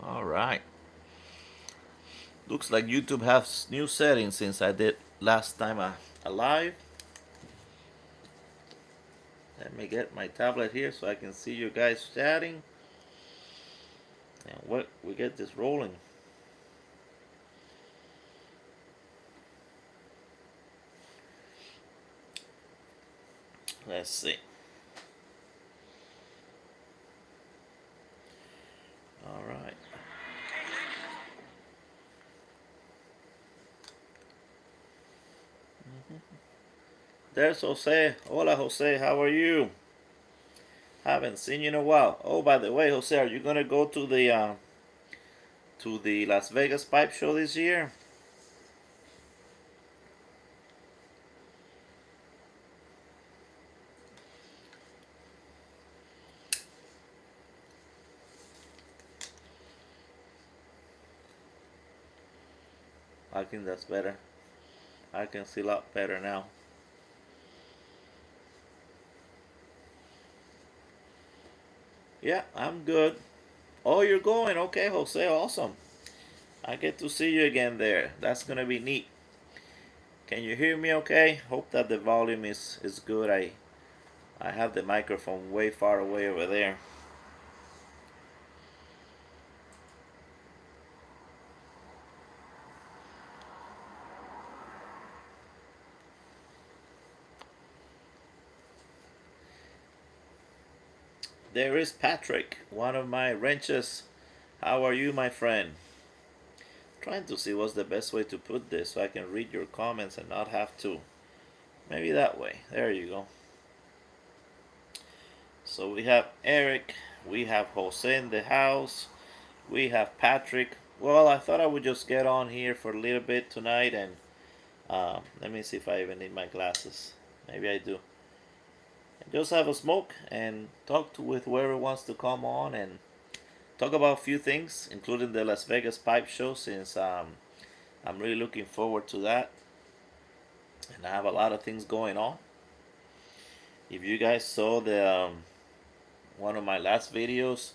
All right. Looks like YouTube has new settings since I did last time a live. Let me get my tablet here so I can see you guys chatting. And what we get this rolling. Let's see. All right. There's Jose. Hola, Jose. How are you? Haven't seen you in a while. Oh, by the way, Jose, are you gonna go to the Las Vegas Pipe Show this year? I think that's better. I can see a lot better now. Yeah, I'm good. Oh, you're going? Okay, Jose. Awesome. I get to see you again there. That's gonna be neat. Can you hear me? Okay. Hope that the volume is good. I have the microphone way far away over there. There is Patrick, one of my wrenches. How are you, my friend? Trying to see what's the best way to put this so I can read your comments and not have to. Maybe that way. There you go. So we have Eric, we have Jose in the house, we have Patrick. Well, I thought I would just get on here for a little bit tonight and let me see if I even need my glasses. Maybe I do. And just have a smoke and talk with whoever wants to come on and talk about a few things, including the Las Vegas Pipe Show, since I'm really looking forward to that. And I have a lot of things going on. If you guys saw the one of my last videos,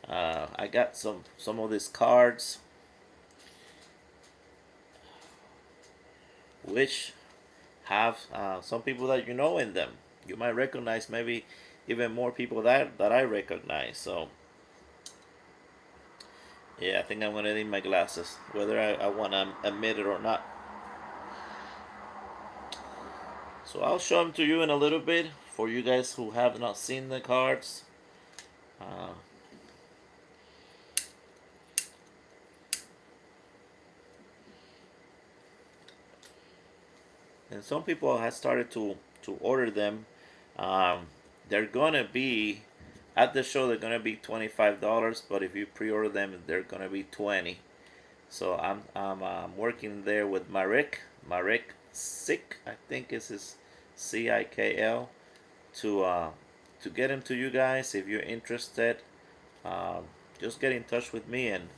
I got some of these cards, which have some people that you know in them. You might recognize maybe even more people that I recognize. So yeah, I think I'm gonna need my glasses, whether I want to admit it or not. So I'll show them to you in a little bit for you guys who have not seen the cards. Uh, and some people have started to order them. Um, they're gonna be at the show. They're gonna be $25, but if you pre-order them, they're gonna be 20. So I'm working there with Marek Sick, I think is his CIKL, to get him to you guys. If you're interested, um, just get in touch with me and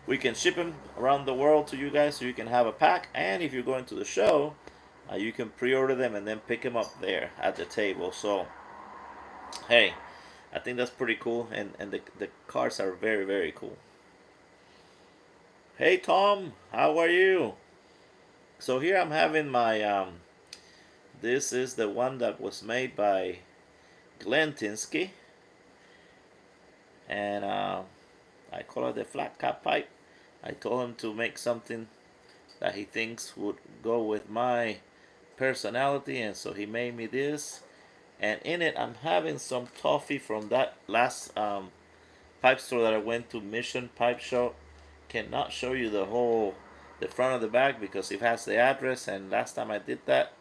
we can ship them around the world to you guys so you can have a pack. And if you're going to the show, you can pre-order them and then pick them up there at the table. So hey, I think that's pretty cool, and the cards are very cool. Hey Tom, how are you? So here I'm having my this is the one that was made by Glenn Tinsky, and I call it the flat cap pipe. I told him to make something that he thinks would go with my personality, and so he made me this. And in it, I'm having some toffee from that last pipe store that I went to, Mission Pipe Show. Cannot show you the front of the bag because it has the address, and last time I did that,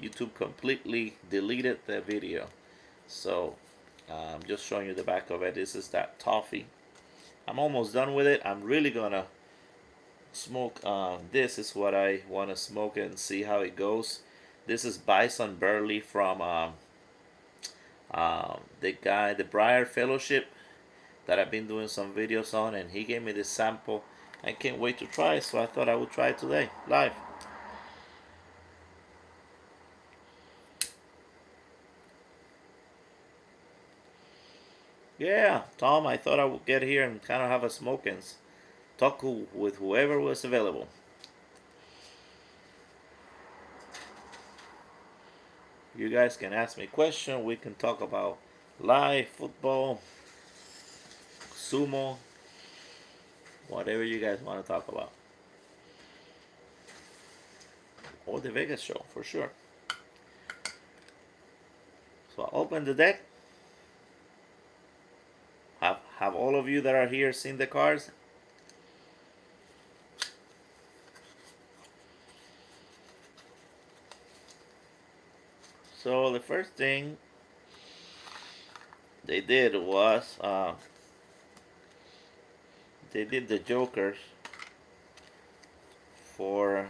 YouTube completely deleted the video. So I'm just showing you the back of it. This is that toffee. I'm almost done with it. I'm really gonna smoke. This is what I want to smoke and see how it goes. This is Bison Burley from the Briar Fellowship that I've been doing some videos on, and he gave me this sample. I can't wait to try it, so I thought I would try it today, live. Yeah, Tom, I thought I would get here and kind of have a smoke and talk with whoever was available. You guys can ask me questions. We can talk about live football, sumo, whatever you guys want to talk about. Or the Vegas show, for sure. So I'll open the deck. Have all of you that are here seen the cards? So the first thing they did was they did the jokers for,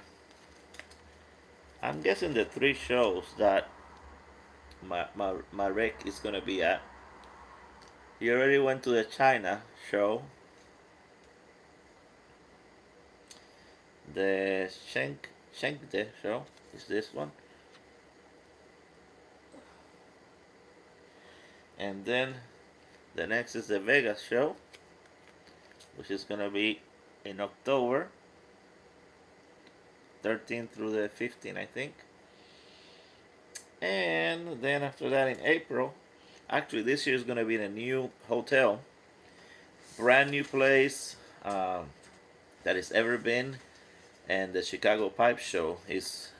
I'm guessing, the three shows that my rec is gonna be at. He already went to the China show, the Shenkde show is this one, and then the next is the Vegas show, which is gonna be in October 13th through the 15th, I think. And then after that, in April, actually this year is gonna be in a new hotel, brand new place that has ever been, and the Chicago Pipe Show is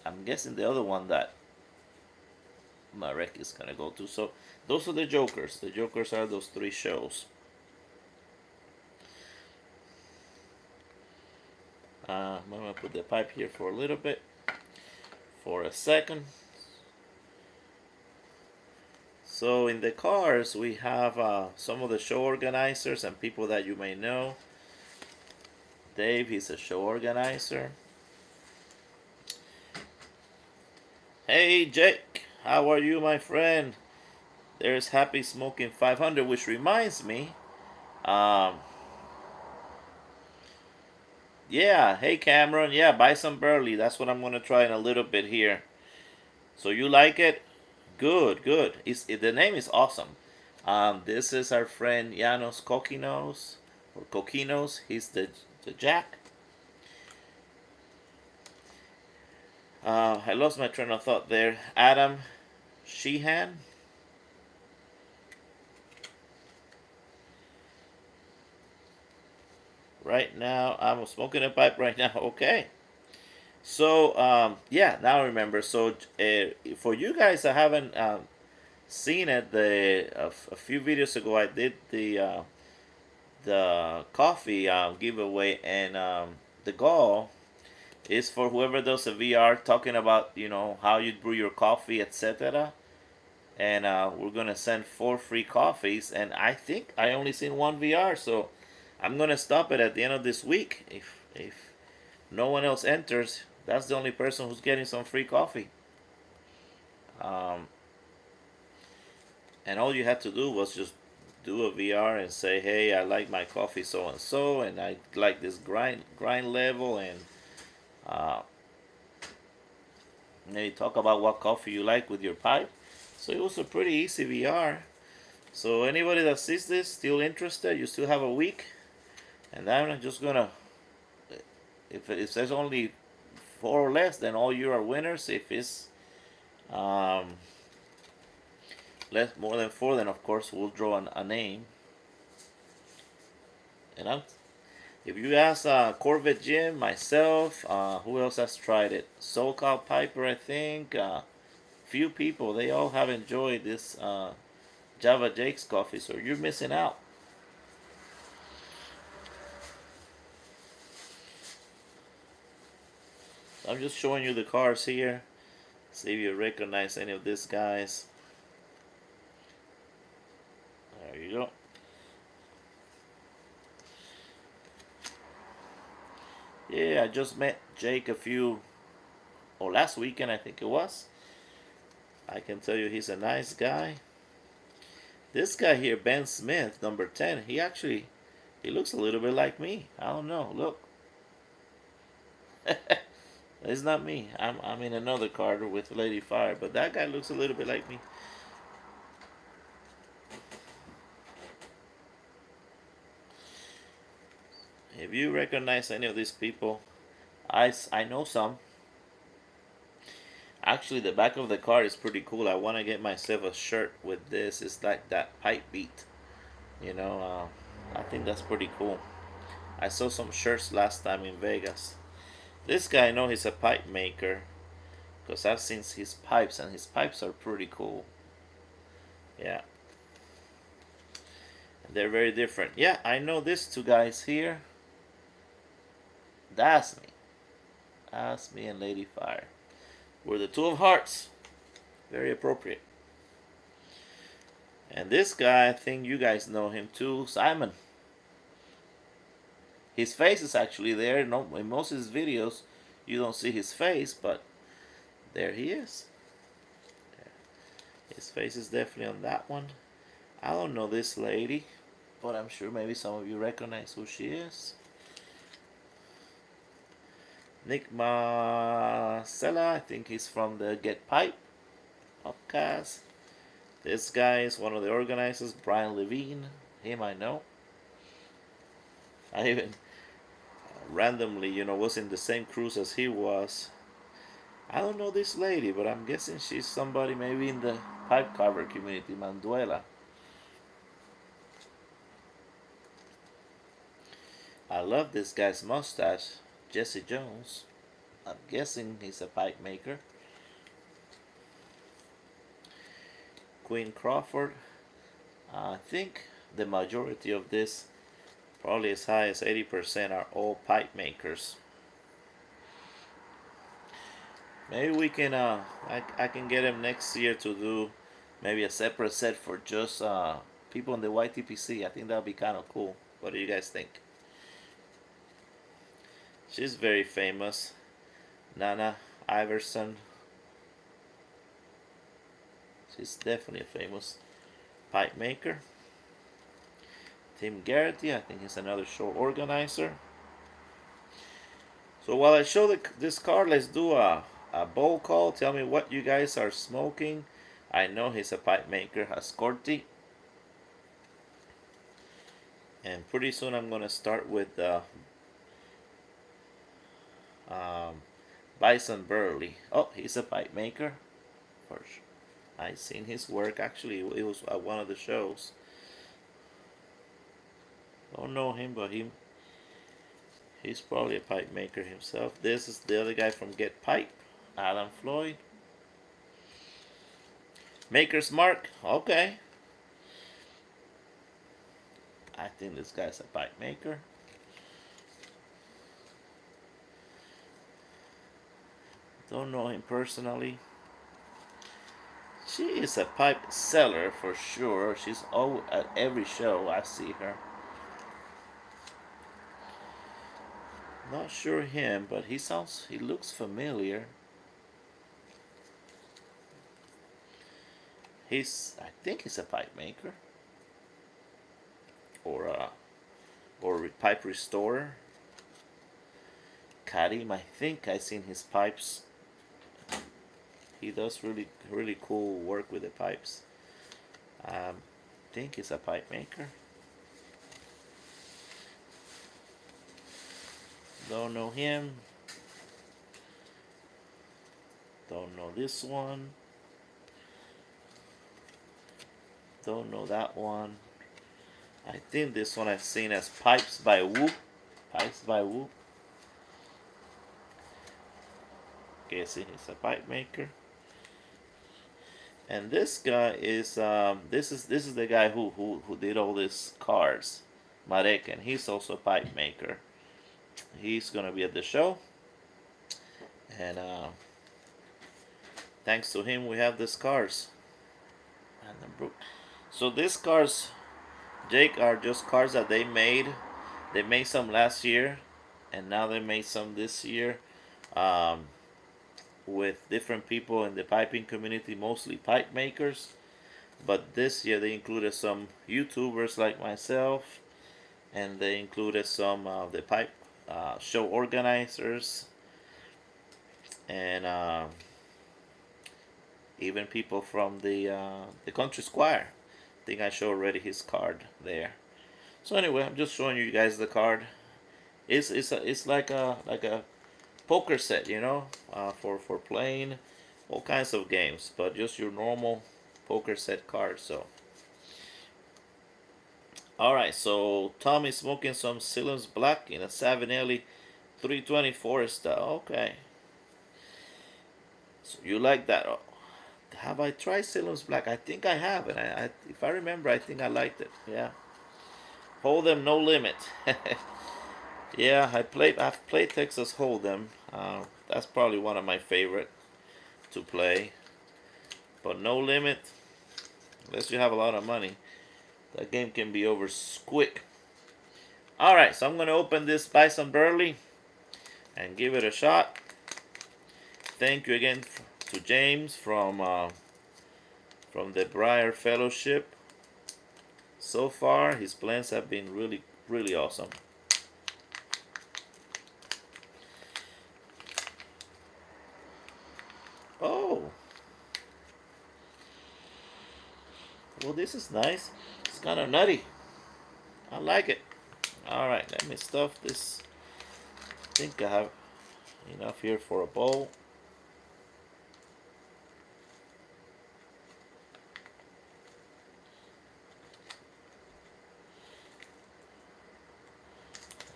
I'm guessing the other one that Marek is gonna go to. So those are the jokers. The jokers are those three shows. I'm gonna put the pipe here for a little bit, for a second. So in the cards we have some of the show organizers and people that you may know. Dave, he's a show organizer. Hey Jake, how are you, my friend? There's Happy Smoking 500, which reminds me, yeah, hey Cameron, yeah, Bison Burley. That's what I'm gonna try in a little bit here. So you like it? Good, good. The name is awesome. This is our friend Janos Kokinos, or Kokinos. He's the Jack. I lost my train of thought there. Adam Sheehan. Right now, I'm smoking a pipe right now. Okay. So, yeah, now I remember. So, for you guys that haven't seen it, a few videos ago, I did the coffee giveaway, and the goal is for whoever does a VR talking about how you brew your coffee, etc. And we're gonna send 4 free coffees, and I think I only seen one VR, so I'm gonna stop it at the end of this week. If no one else enters, that's the only person who's getting some free coffee. Um, and all you had to do was just do a VR and say, hey, I like my coffee so, and I like this grind level, and uh, maybe talk about what coffee you like with your pipe. So it was a pretty easy VR. So anybody that sees this still interested, you still have a week, and I'm just gonna, if there's only 4 or less, then all you are winners. If it's um, more than 4, then of course we'll draw a name. And if you ask Corvette Jim, myself, who else has tried it? SoCal Piper, I think. Few people, they all have enjoyed this Java Jake's coffee, so you're missing out. I'm just showing you the cars here. See if you recognize any of these guys. There you go. Yeah, I just met Jake last weekend I think it was. I can tell you he's a nice guy. This guy here, Ben Smith, number 10, he actually He looks a little bit like me. I don't know. Look. It's not me. I'm in another car with Lady Fire, but that guy looks a little bit like me. If you recognize any of these people, I know some. Actually, the back of the car is pretty cool. I want to get myself a shirt with this. It's like that pipe beat. You know, I think that's pretty cool. I saw some shirts last time in Vegas. This guy, I know he's a pipe maker because I've seen his pipes, and his pipes are pretty cool. Yeah, they're very different. Yeah, I know these two guys here. That's me. That's me and Lady Fire. We're the two of hearts. Very appropriate. And this guy, I think you guys know him too, Simon. His face is actually there. No, in most of his videos, you don't see his face, but there he is. His face is definitely on that one. I don't know this lady, but I'm sure maybe some of you recognize who she is. Nick Marcella, I think he's from the Get Pipe podcast. This guy is one of the organizers, Brian Levine. Him I know. I even randomly, was in the same cruise as he was. I don't know this lady, but I'm guessing she's somebody maybe in the pipe cover community, Manduela. I love this guy's mustache, Jesse Jones. I'm guessing he's a pipe maker. Queen Crawford. I think the majority of this, probably as high as 80%, are all pipe makers. Maybe we can, I can get him next year to do maybe a separate set for just people in the YTPC. I think that would be kind of cool. What do you guys think? She's very famous. Nana Iverson. She's definitely a famous pipe maker. Tim Garrity, I think he's another show organizer. So while I show this card, let's do a bowl call. Tell me what you guys are smoking. I know he's a pipe maker, Ascorti. And pretty soon I'm going to start with Bison Burley. Oh, he's a pipe maker. For sure. I've seen his work. Actually, it was at one of the shows. Don't know him, but he's probably a pipe maker himself. This is the other guy from Get Pipe, Alan Floyd. Maker's Mark. Okay. I think this guy's a pipe maker. Don't know him personally. She is a pipe seller for sure. She's at every show I see her. Not sure him, but he looks familiar. I think he's a pipe maker. Or a pipe restorer. Karim, I think I've seen his pipes. He does really, really cool work with the pipes. I think he's a pipe maker. Don't know him. Don't know this one. Don't know that one. I think this one I've seen as Pipes by Whoop. Pipes by Whoop. Guessing he's a pipe maker. And this guy is this is the guy who did all these cars, Marek, and he's also a pipe maker. He's gonna be at the show, and thanks to him we have these cars. So these cars, Jake, are just cars that they made. They made some last year, and now they made some this year. With different people in the piping community, mostly pipe makers. But this year they included some YouTubers like myself, and they included some of the pipe show organizers and even people from the country squire. I think I showed already his card there. So anyway, I'm just showing you guys the card. It's like a poker set, for playing all kinds of games, but just your normal poker set card. So, all right. So Tom is smoking some Silem's Black in a Savinelli 324 style. Okay. So you like that? Oh, have I tried Silem's Black? I think I have, and if I remember, I think I liked it. Yeah. Hold'em no limit. Yeah, I've played Texas Hold'em. That's probably one of my favorite to play. But no limit, unless you have a lot of money, that game can be over quick. All right, so I'm gonna open this Bison Burley and give it a shot. Thank you again to James from the Briar Fellowship. So far, his plans have been really, really awesome. Oh, well, this is nice. It's kind of nutty. I like it. All right, let me stuff this. I think I have enough here for a bowl.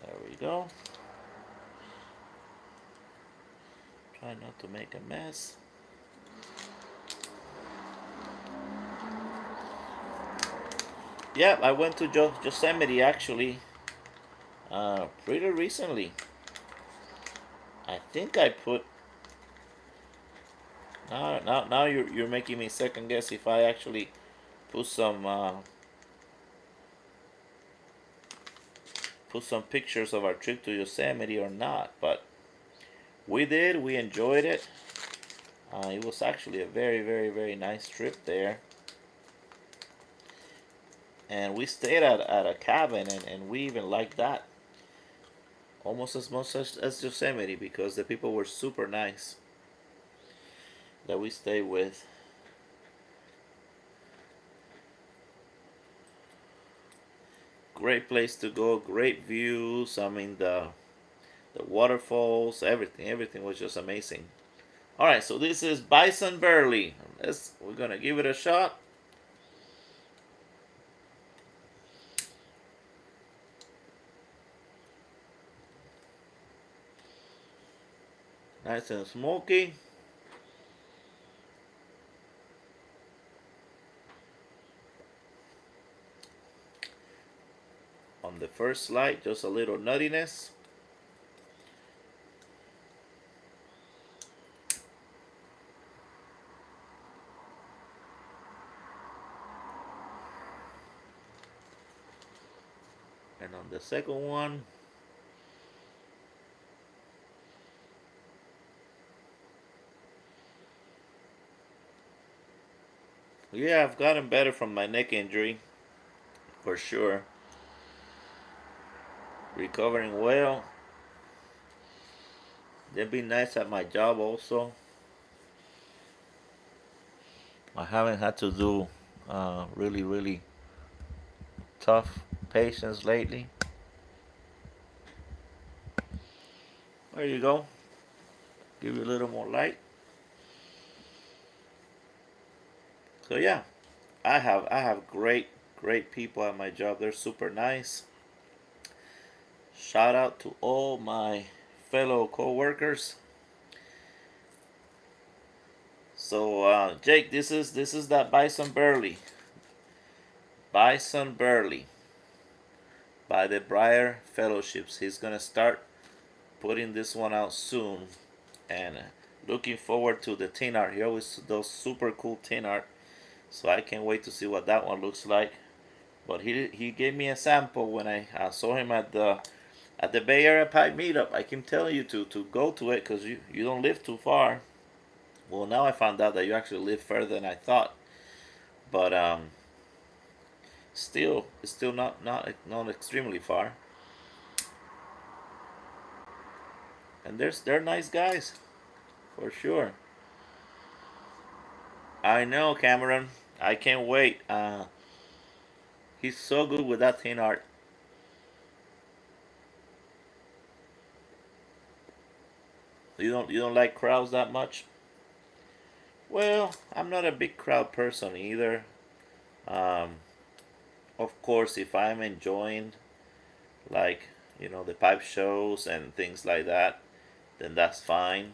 There we go. Try not to make a mess. Yeah, I went to Yosemite actually pretty recently. I think I put. Now you're making me second guess if I actually put some pictures of our trip to Yosemite or not, but we did. We enjoyed it. It was actually a very, very, very nice trip there. And we stayed at a cabin, and we even liked that almost as much as Yosemite because the people were super nice that we stayed with. Great place to go, great views. I mean the waterfalls, everything was just amazing. All right, so this is Bison Burley. We're gonna give it a shot. Nice and smoky. On the first slide, just a little nuttiness. And on the second one, yeah, I've gotten better from my neck injury, for sure. Recovering well. They've been nice at my job also. I haven't had to do really, really tough patients lately. There you go. Give you a little more light. So yeah, I have great people at my job. They're super nice. Shout out to all my fellow co-workers. So Jake, this is that Bison Burley. Bison Burley by the Briar Fellowships. He's gonna start putting this one out soon, and looking forward to the tin art. He always does super cool tin art, so I can't wait to see what that one looks like. But he gave me a sample when I saw him at the Bay Area Pipe Meetup. I keep telling you to go to it because you don't live too far. Well, now I found out that you actually live further than I thought. But Still, it's still not extremely far. And they're nice guys for sure. I know, Cameron. I can't wait. He's so good with that thin art. You don't like crowds that much? Well, I'm not a big crowd person either. Um, of course, if I'm enjoying like the pipe shows and things like that, then that's fine.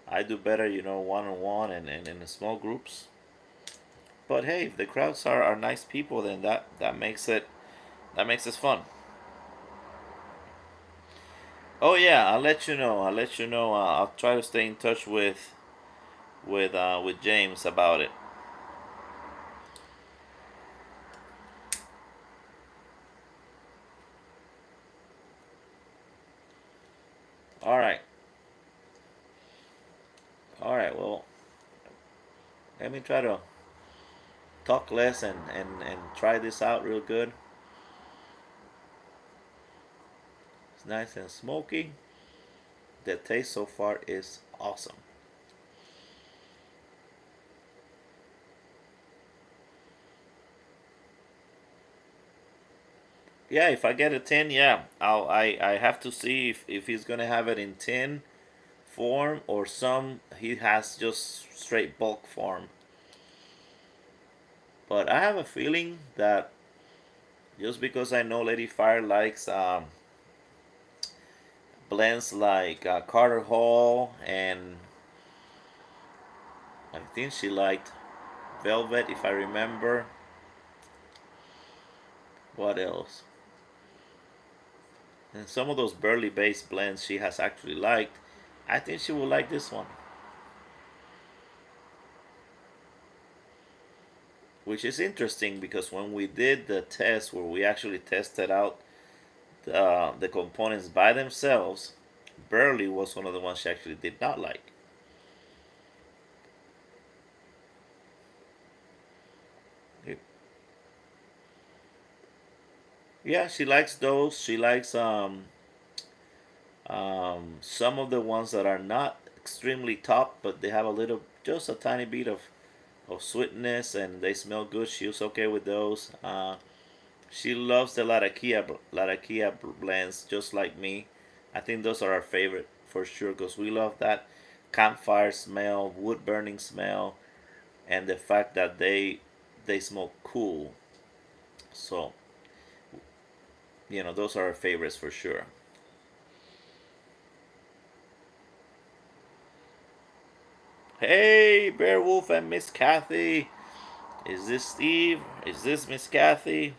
I do better, one on one and in small groups. But hey, if the crowds are nice people, then that makes it fun. Oh yeah, I'll let you know. I'll let you know. I'll try to stay in touch with James about it. All right, all right. Well, let me try to talk less and try this out real good. It's nice and smoky. The taste so far is awesome. Yeah, if I get a tin, yeah, I have to see if he's gonna have it in tin form or some he has just straight bulk form. But I have a feeling that just because I know Lady Fire likes blends like Carter Hall, and I think she liked Velvet, if I remember. What else? And some of those Burley based blends she has actually liked. I think she will like this one, which is interesting because when we did the test where we actually tested out the components by themselves, Burley was one of the ones she actually did not like. Yeah, she likes those. She likes some of the ones that are not extremely top, but they have a little, just a tiny bit of sweetness, and they smell good. She was okay with those. She loves the Latakia blends, just like me. I think those are our favorite for sure because we love that campfire smell, wood burning smell, and the fact that they smoke cool. So those are our favorites for sure. Hey, Beowulf and Miss Kathy. Is this Steve? Is this Miss Kathy?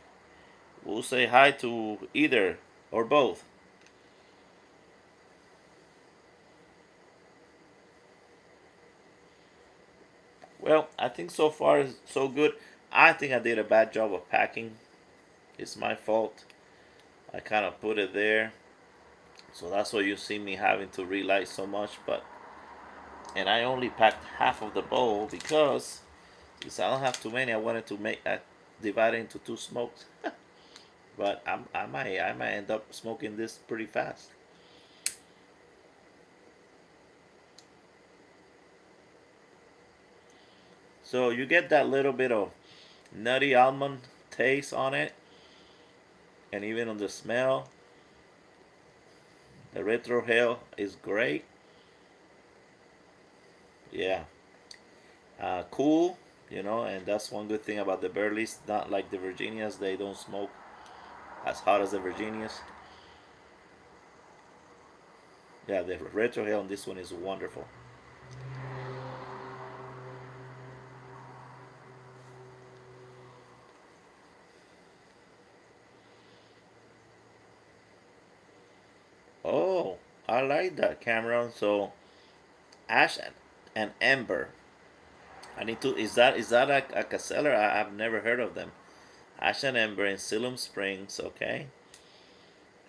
We'll say hi to either or both. Well, I think so far is so good. I think I did a bad job of packing. It's my fault. I kind of put it there. So that's why you see me having to relight so much. And I only packed half of the bowl because since I don't have too many, I wanted to make divide it into two smokes. But I might end up smoking this pretty fast. So you get that little bit of nutty almond taste on it, and even on the smell. The retro hail is great. Yeah, cool. And that's one good thing about the Burleys. Not like the Virginias; they don't smoke as hot as the Virginias. Yeah, the retro hail on this one is wonderful. Oh, I like that, Cameron. So ash and amber. I need to. Is that a casteller? I've never heard of them. Ash and amber in Siloam Springs. Okay.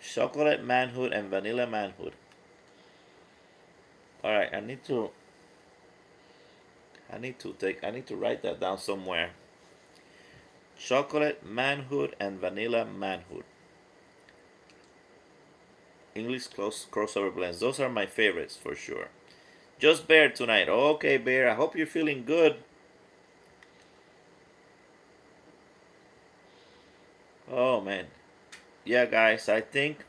Chocolate manhood and vanilla manhood. All right. I need to write that down somewhere. chocolate manhood and vanilla manhood. English crossover blends. Those are my favorites for sure. Just Bear tonight. Okay, Bear. I hope you're feeling good. Oh man. Yeah, guys. I think.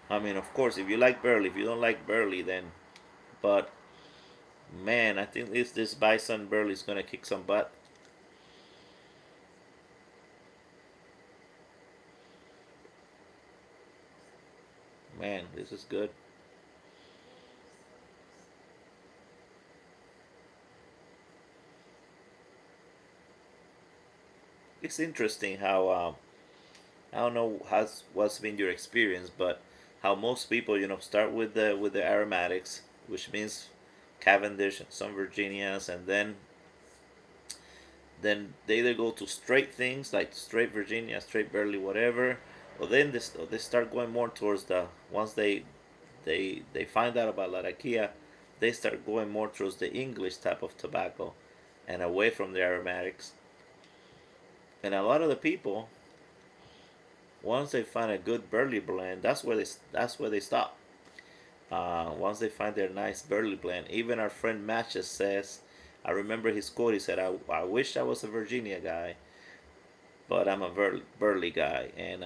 I mean, of course, if you like Burley, if you don't like Burley, then. But man, I think this Bison Burley is gonna kick some butt. Man, this is good. It's interesting how I don't know what's been your experience, but how most people start with the aromatics, which means Cavendish and some Virginias, and then they either go to straight things like straight Virginia, straight Burley, whatever, or then they start going more towards the once they find out about Latakia, they start going more towards the English type of tobacco, and away from the aromatics. And a lot of the people, once they find a good Burley blend, that's where they stop. Once they find their nice Burley blend, even our friend Matches says, I remember his quote. He said, "I wish I was a Virginia guy, but I'm a Burley guy," and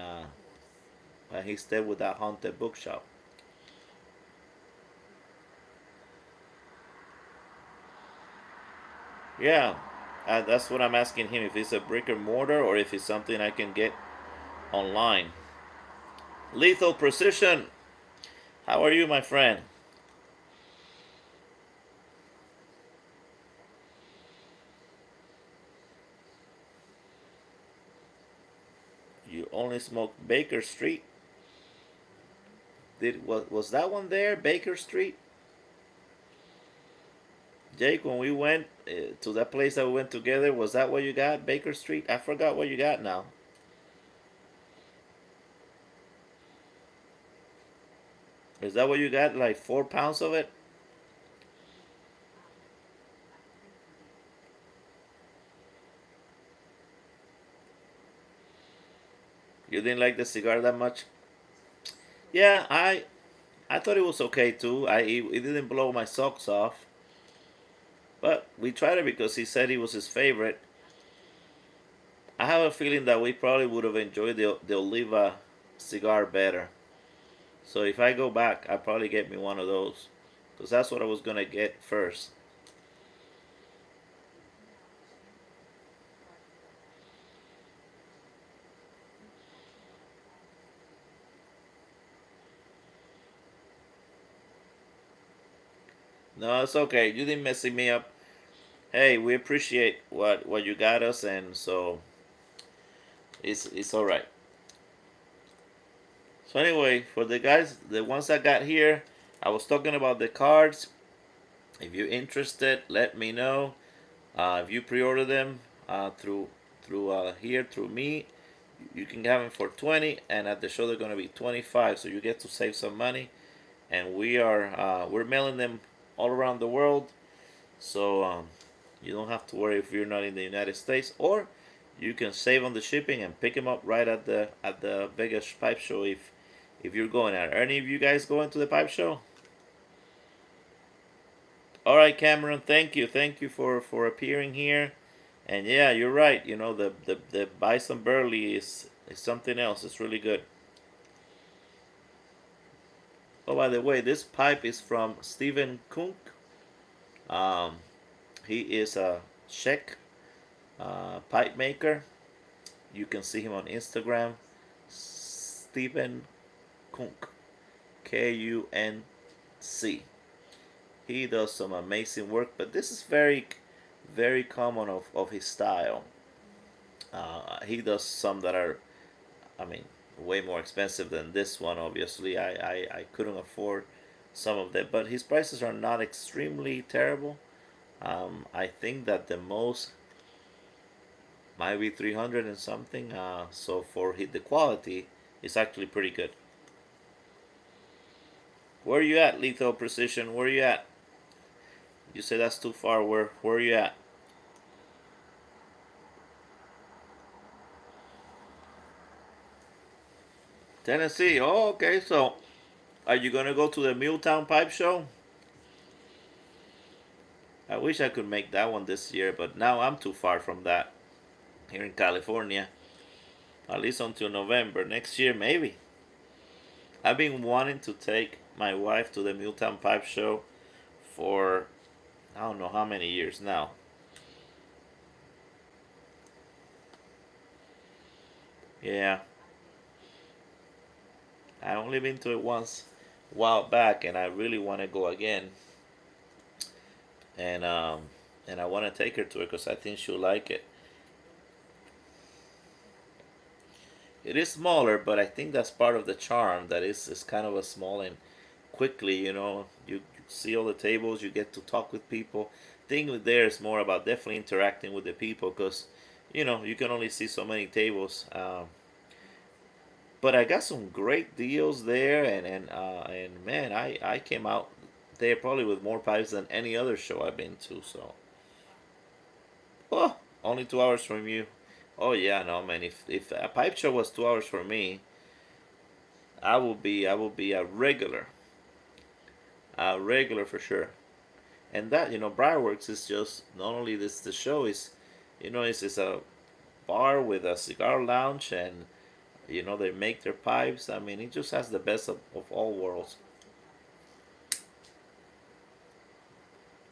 he stayed with that haunted bookshop. Yeah, that's what I'm asking him, if it's a brick and mortar or if it's something I can get online. Lethal Precision, how are you, my friend? You only smoke Baker Street? Was that one there, Baker Street? Jake, when we went to that place that we went together, was that what you got, Baker Street? I forgot what you got now. Is that what you got? Like 4 pounds of it? You didn't like the cigar that much? Yeah, I thought it was okay too. It didn't blow my socks off, but we tried it because he said it was his favorite. I have a feeling that we probably would have enjoyed the Oliva cigar better. So if I go back, I probably get me one of those, because that's what I was gonna get first. No, it's okay. You didn't messing me up. Hey, we appreciate what you got us, and so it's all right. So anyway, for the guys, the ones that got here, I was talking about the cards. If you're interested, let me know. If you pre-order them through here through me, you can have them for 20, and at the show they're gonna be 25. So you get to save some money, and we're mailing them all around the world. So you don't have to worry if you're not in the United States, or you can save on the shipping and pick them up right at the Vegas Pipe Show if you're going. Are any of you guys going to the Pipe Show? All right, Cameron. Thank you for appearing here. And yeah, you're right. The Bison Burley is something else. It's really good. Oh, by the way, this pipe is from Stephen Kunk. Um, he is a Czech pipe maker. You can see him on Instagram. Stephen Kunk, Kunc. He does some amazing work, but this is very, very common of his style. He does some that are, I mean, way more expensive than this one. Obviously, I couldn't afford some of them, but his prices are not extremely terrible. I think that the most might be 300 and something. So for the quality, it's actually pretty good. Where are you at, Lethal Precision? Where are you at? You say that's too far. Where are you at? Tennessee. Oh, okay. So, are you gonna go to the Milltown Pipe Show? I wish I could make that one this year, but now I'm too far from that here in California. At least until November next year, maybe. I've been wanting to take my wife to the Milltown Pipe Show for I don't know how many years now. Yeah, I only been to it once a while back, and I really want to go again. And I want to take her to it because I think she'll like it. It is smaller, but I think that's part of the charm. That is kind of a small and quickly, you see all the tables, you get to talk with people. Thing with there is more about definitely interacting with the people because, you can only see so many tables. But I got some great deals there, and man, I came out there probably with more pipes than any other show I've been to. So, oh, only 2 hours from you. Oh yeah, no man. If a pipe show was 2 hours for me, I will be a regular for sure. And that Briarworks is just not only this the show is, it's a bar with a cigar lounge and they make their pipes. I mean, it just has the best of all worlds.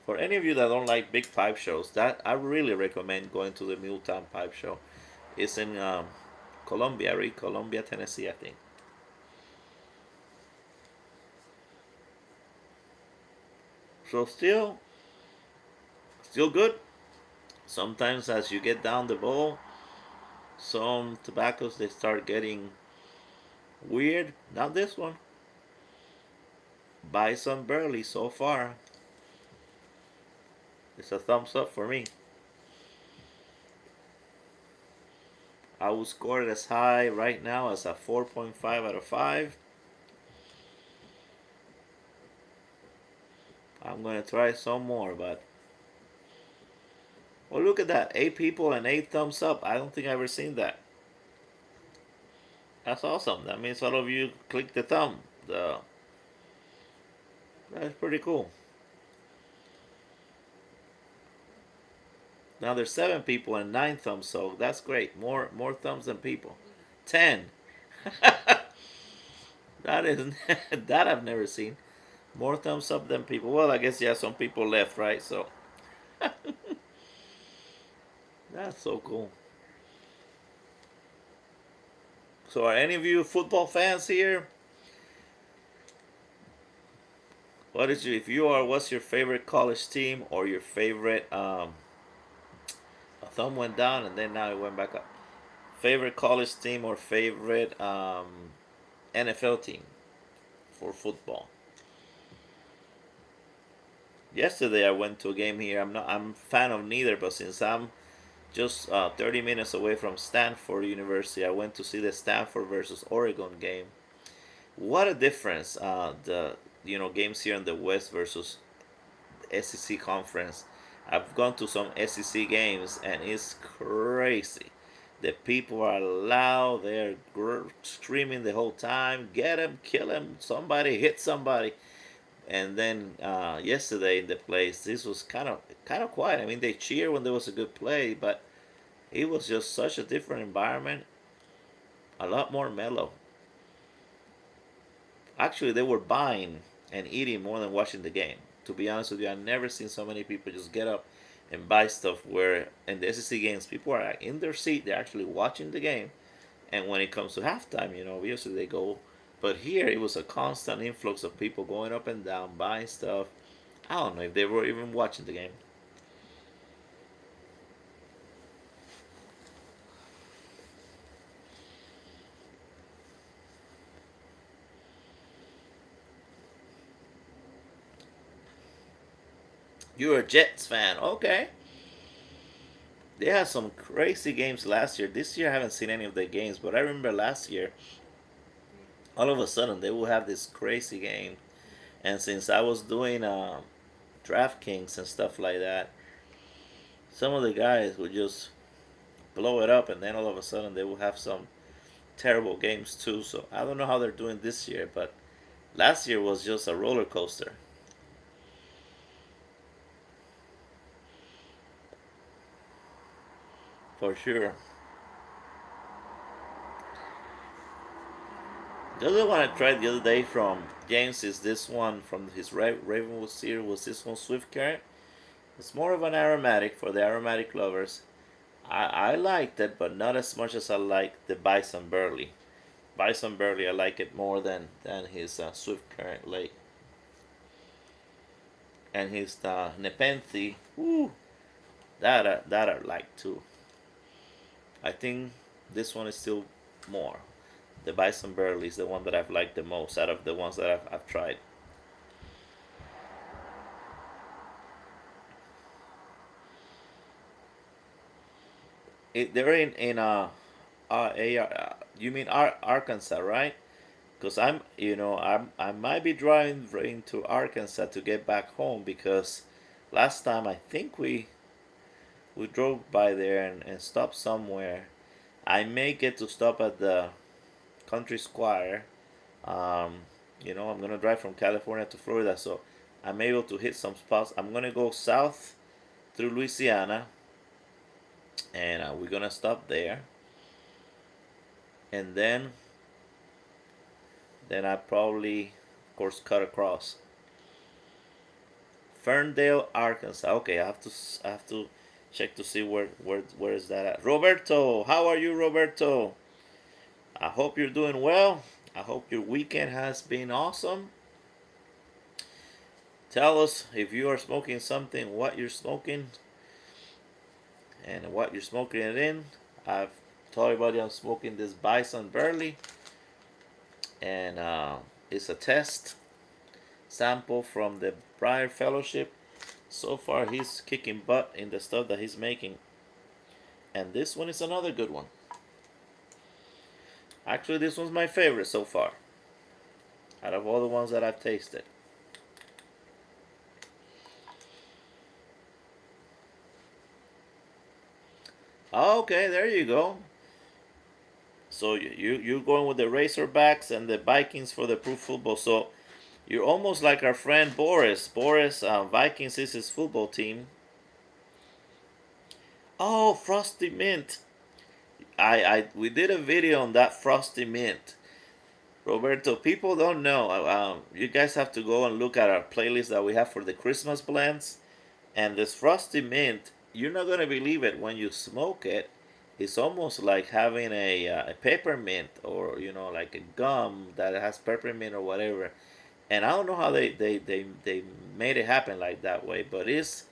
For any of you that don't like big pipe shows, that I really recommend going to the Milltown Pipe Show. It's in Columbia, right? Columbia, Tennessee, I think. So still good. Sometimes as you get down the bowl, some tobaccos they start getting weird. Not this one. Bison Burley so far. It's a thumbs up for me. I would score it as high right now as a 4.5 out of 5. I'm going to try some more, but well, look at that. 8 people and 8 thumbs up. I don't think I've ever seen that. That's awesome. That means all of you click the thumb. That's pretty cool. Now there's 7 people and 9 thumbs, so that's great. More thumbs than people. 10. That is that I've never seen. More thumbs up than people. Well, I guess yeah, some people left, right? So that's so cool. So are any of you football fans here? If you are, what's your favorite college team or your favorite a thumb went down and then now it went back up. Favorite college team or favorite NFL team for football? Yesterday I went to a game here. I'm a fan of neither, but since I'm just 30 minutes away from Stanford University, I went to see the Stanford versus Oregon game. What a difference! The games here in the West versus SEC conference. I've gone to some SEC games and it's crazy. The people are loud. They're screaming the whole time. Get him, kill him. Somebody hit somebody. And then yesterday in the place, this was kind of quiet. I mean, they cheer when there was a good play, but it was just such a different environment. A lot more mellow. Actually, they were buying and eating more than watching the game. To be honest with you, I've never seen so many people just get up and buy stuff. Where in the SEC games, people are in their seat, they're actually watching the game. And when it comes to halftime, obviously they go. But here, it was a constant influx of people going up and down, buying stuff. I don't know if they were even watching the game. You're a Jets fan, okay? They had some crazy games last year. This year, I haven't seen any of the games, but I remember last year, all of a sudden, they will have this crazy game. And since I was doing DraftKings and stuff like that, some of the guys would just blow it up, and then all of a sudden, they will have some terrible games too. So I don't know how they're doing this year, but last year was just a roller coaster for sure. The other one I tried the other day from James is this one from his Ravenwood series was this one Swift Current. It's more of an aromatic for the aromatic lovers. I liked it, but not as much as I like the Bison Burley. Bison Burley, I like it more than his Swift Current Lake. And his Nepenthe, woo, that I like too. I think this one is still more. The Bison Burley is the one that I've liked the most out of the ones that I've tried. They're in you mean Arkansas, right? Because I might be driving to Arkansas to get back home because last time I think we drove by there and stopped somewhere. I may get to stop at the Country Squire. Um, I'm gonna drive from California to Florida, so I'm able to hit some spots. I'm gonna go south through Louisiana, and we're gonna stop there, and then I probably, of course, cut across Ferndale, Arkansas. Okay, I have to check to see where is that at. Roberto, how are you, Roberto? I hope you're doing well. I hope your weekend has been awesome. Tell us if you are smoking something, what you're smoking, and what you're smoking it in. I've told everybody I'm smoking this Bison Burley, and it's a test sample from the Briar Fellowship. So far, he's kicking butt in the stuff that he's making, and this one is another good one. Actually, this one's my favorite so far out of all the ones that I've tasted. Okay, there you go. So you're going with the Razorbacks and the Vikings for the pro football. So you're almost like our friend Boris. Boris, Vikings is his football team. Oh, Frosty Mint. We did a video on that Frosty Mint. Roberto, people don't know. You guys have to go and look at our playlist that we have for the Christmas blends. And this Frosty Mint, you're not gonna believe it when you smoke it. It's almost like having a peppermint or like a gum that has peppermint or whatever. And I don't know how they made it happen like that way, but it's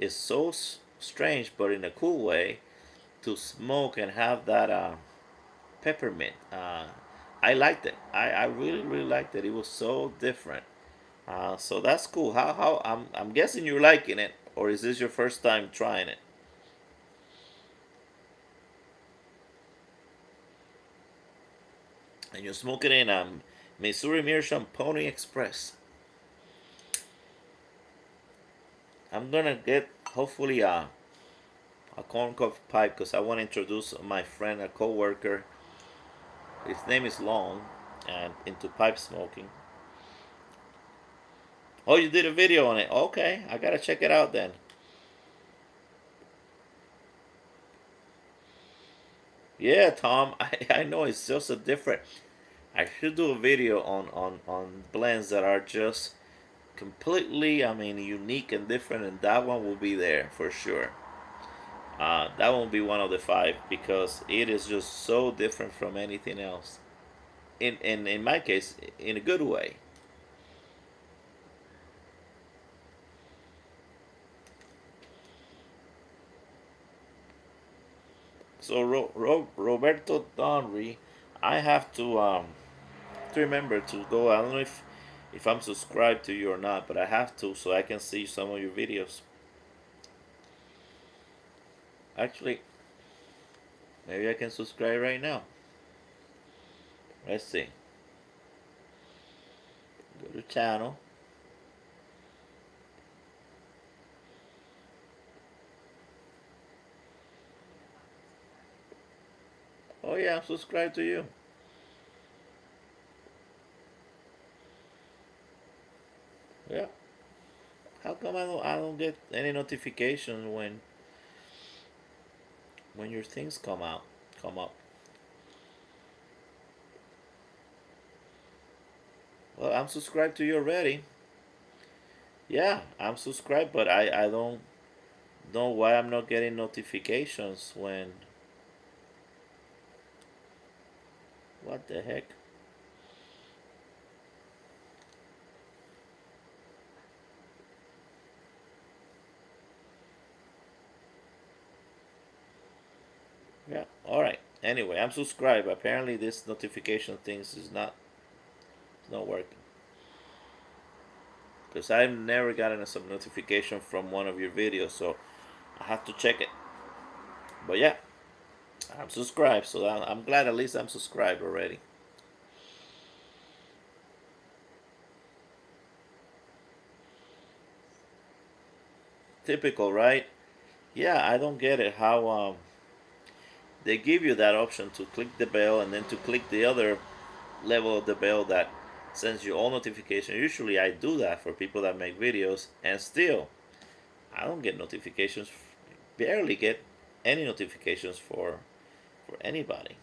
so strange, but in a cool way to smoke and have that peppermint. I liked it. I really really liked it. It was so different. So that's cool. How I'm guessing you're liking it, or is this your first time trying it? And you're smoking in Missouri Meerschaum Pony Express. I'm gonna get hopefully a corncob pipe because I want to introduce my friend, a coworker. His name is Long, and into pipe smoking. Oh, you did a video on it. Okay, I gotta check it out then. Yeah, Tom, I know it's just a different. I should do a video on blends that are just completely, I mean, unique and different, and that one will be there for sure. That won't be one of the five because it is just so different from anything else. In my case, in a good way. So Roberto Donry, I have to remember to go. I don't know if I'm subscribed to you or not, but I have to so I can see some of your videos. Actually, maybe I can subscribe right now. Let's see. Go to channel. Oh yeah, I'm subscribed to you. Yeah. How come I don't get any notification when your things come up? Well, I'm subscribed to you already. Yeah, I'm subscribed, but I don't know why I'm not getting notifications when. What the heck? Yeah. All right. Anyway, I'm subscribed. Apparently, this notification things is not working because I've never gotten a some notification from one of your videos, so I have to check it. But yeah, I'm subscribed, so I'm glad at least I'm subscribed already. Typical, right? Yeah, I don't get it how they give you that option to click the bell and then to click the other level of the bell that sends you all notifications. Usually I do that for people that make videos, and still I don't get notifications. Barely get any notifications for anybody.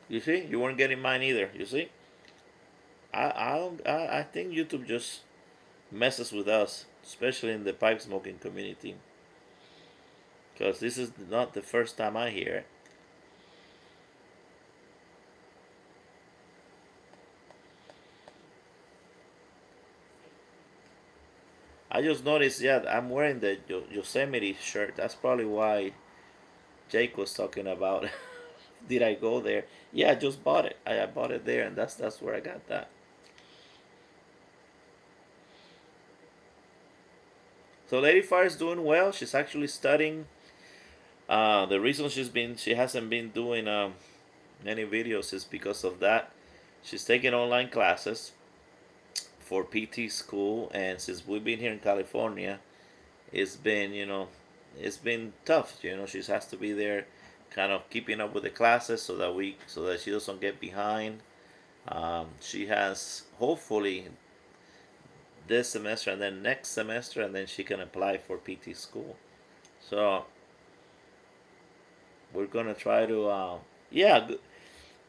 You see, you weren't getting mine either. You see, I think YouTube just messes with us, especially in the pipe smoking community, because this is not the first time I hear it. I just noticed, yeah, I'm wearing the Yosemite shirt. That's probably why Jake was talking about. Did I go there? Yeah, I just bought it. I bought it there, and that's where I got that. So Lady Fire is doing well. She's actually studying. The reason she hasn't been doing many videos is because of that. She's taking online classes for PT school, and since we've been here in California, it's been it's been tough. She has to be there, kind of keeping up with the classes so that she doesn't get behind. She has hopefully this semester and then next semester, and then she can apply for PT school. So we're gonna try to yeah,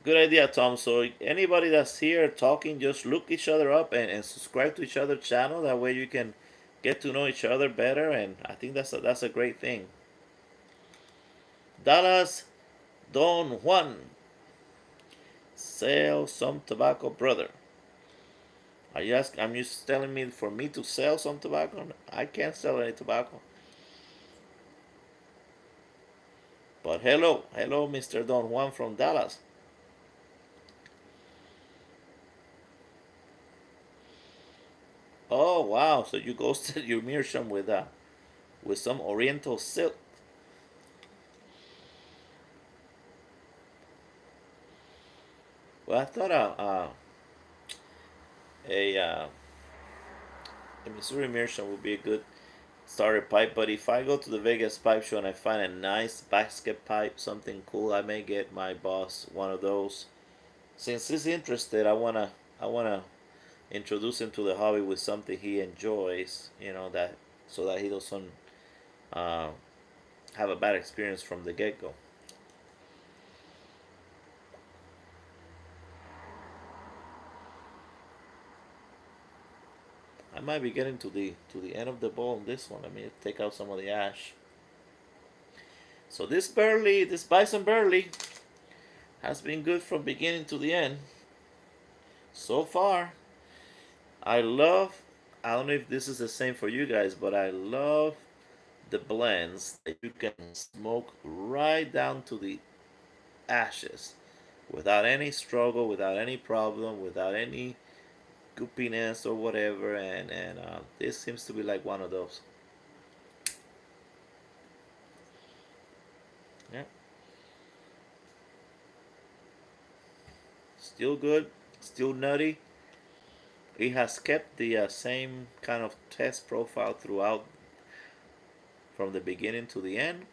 good idea, Tom. So anybody that's here talking, just look each other up and subscribe to each other's channel. That way you can get to know each other better, and I think that's a great thing. Dallas Don Juan, sell some tobacco, brother. I'm just telling me for me to sell some tobacco. I can't sell any tobacco. But hello, Mr. Don Juan from Dallas. Oh wow! So you ghosted your meerschaum with some Oriental silk. Well, I thought a Missouri meerschaum would be a good starter pipe. But if I go to the Vegas pipe show and I find a nice basket pipe, something cool, I may get my boss one of those. Since he's interested, I wanna introduce him to the hobby with something he enjoys. That so that he doesn't uh, have a bad experience from the get go. I might be getting to the end of the bowl on this one. Let me take out some of the ash. So this Bison Burley, has been good from beginning to the end so far. I love. I don't know if this is the same for you guys, but I love the blends that you can smoke right down to the ashes without any struggle, without any problem, without any goopiness or whatever. And this seems to be like one of those. Yeah, still good, still nutty. It has kept the same kind of test profile throughout from the beginning to the end.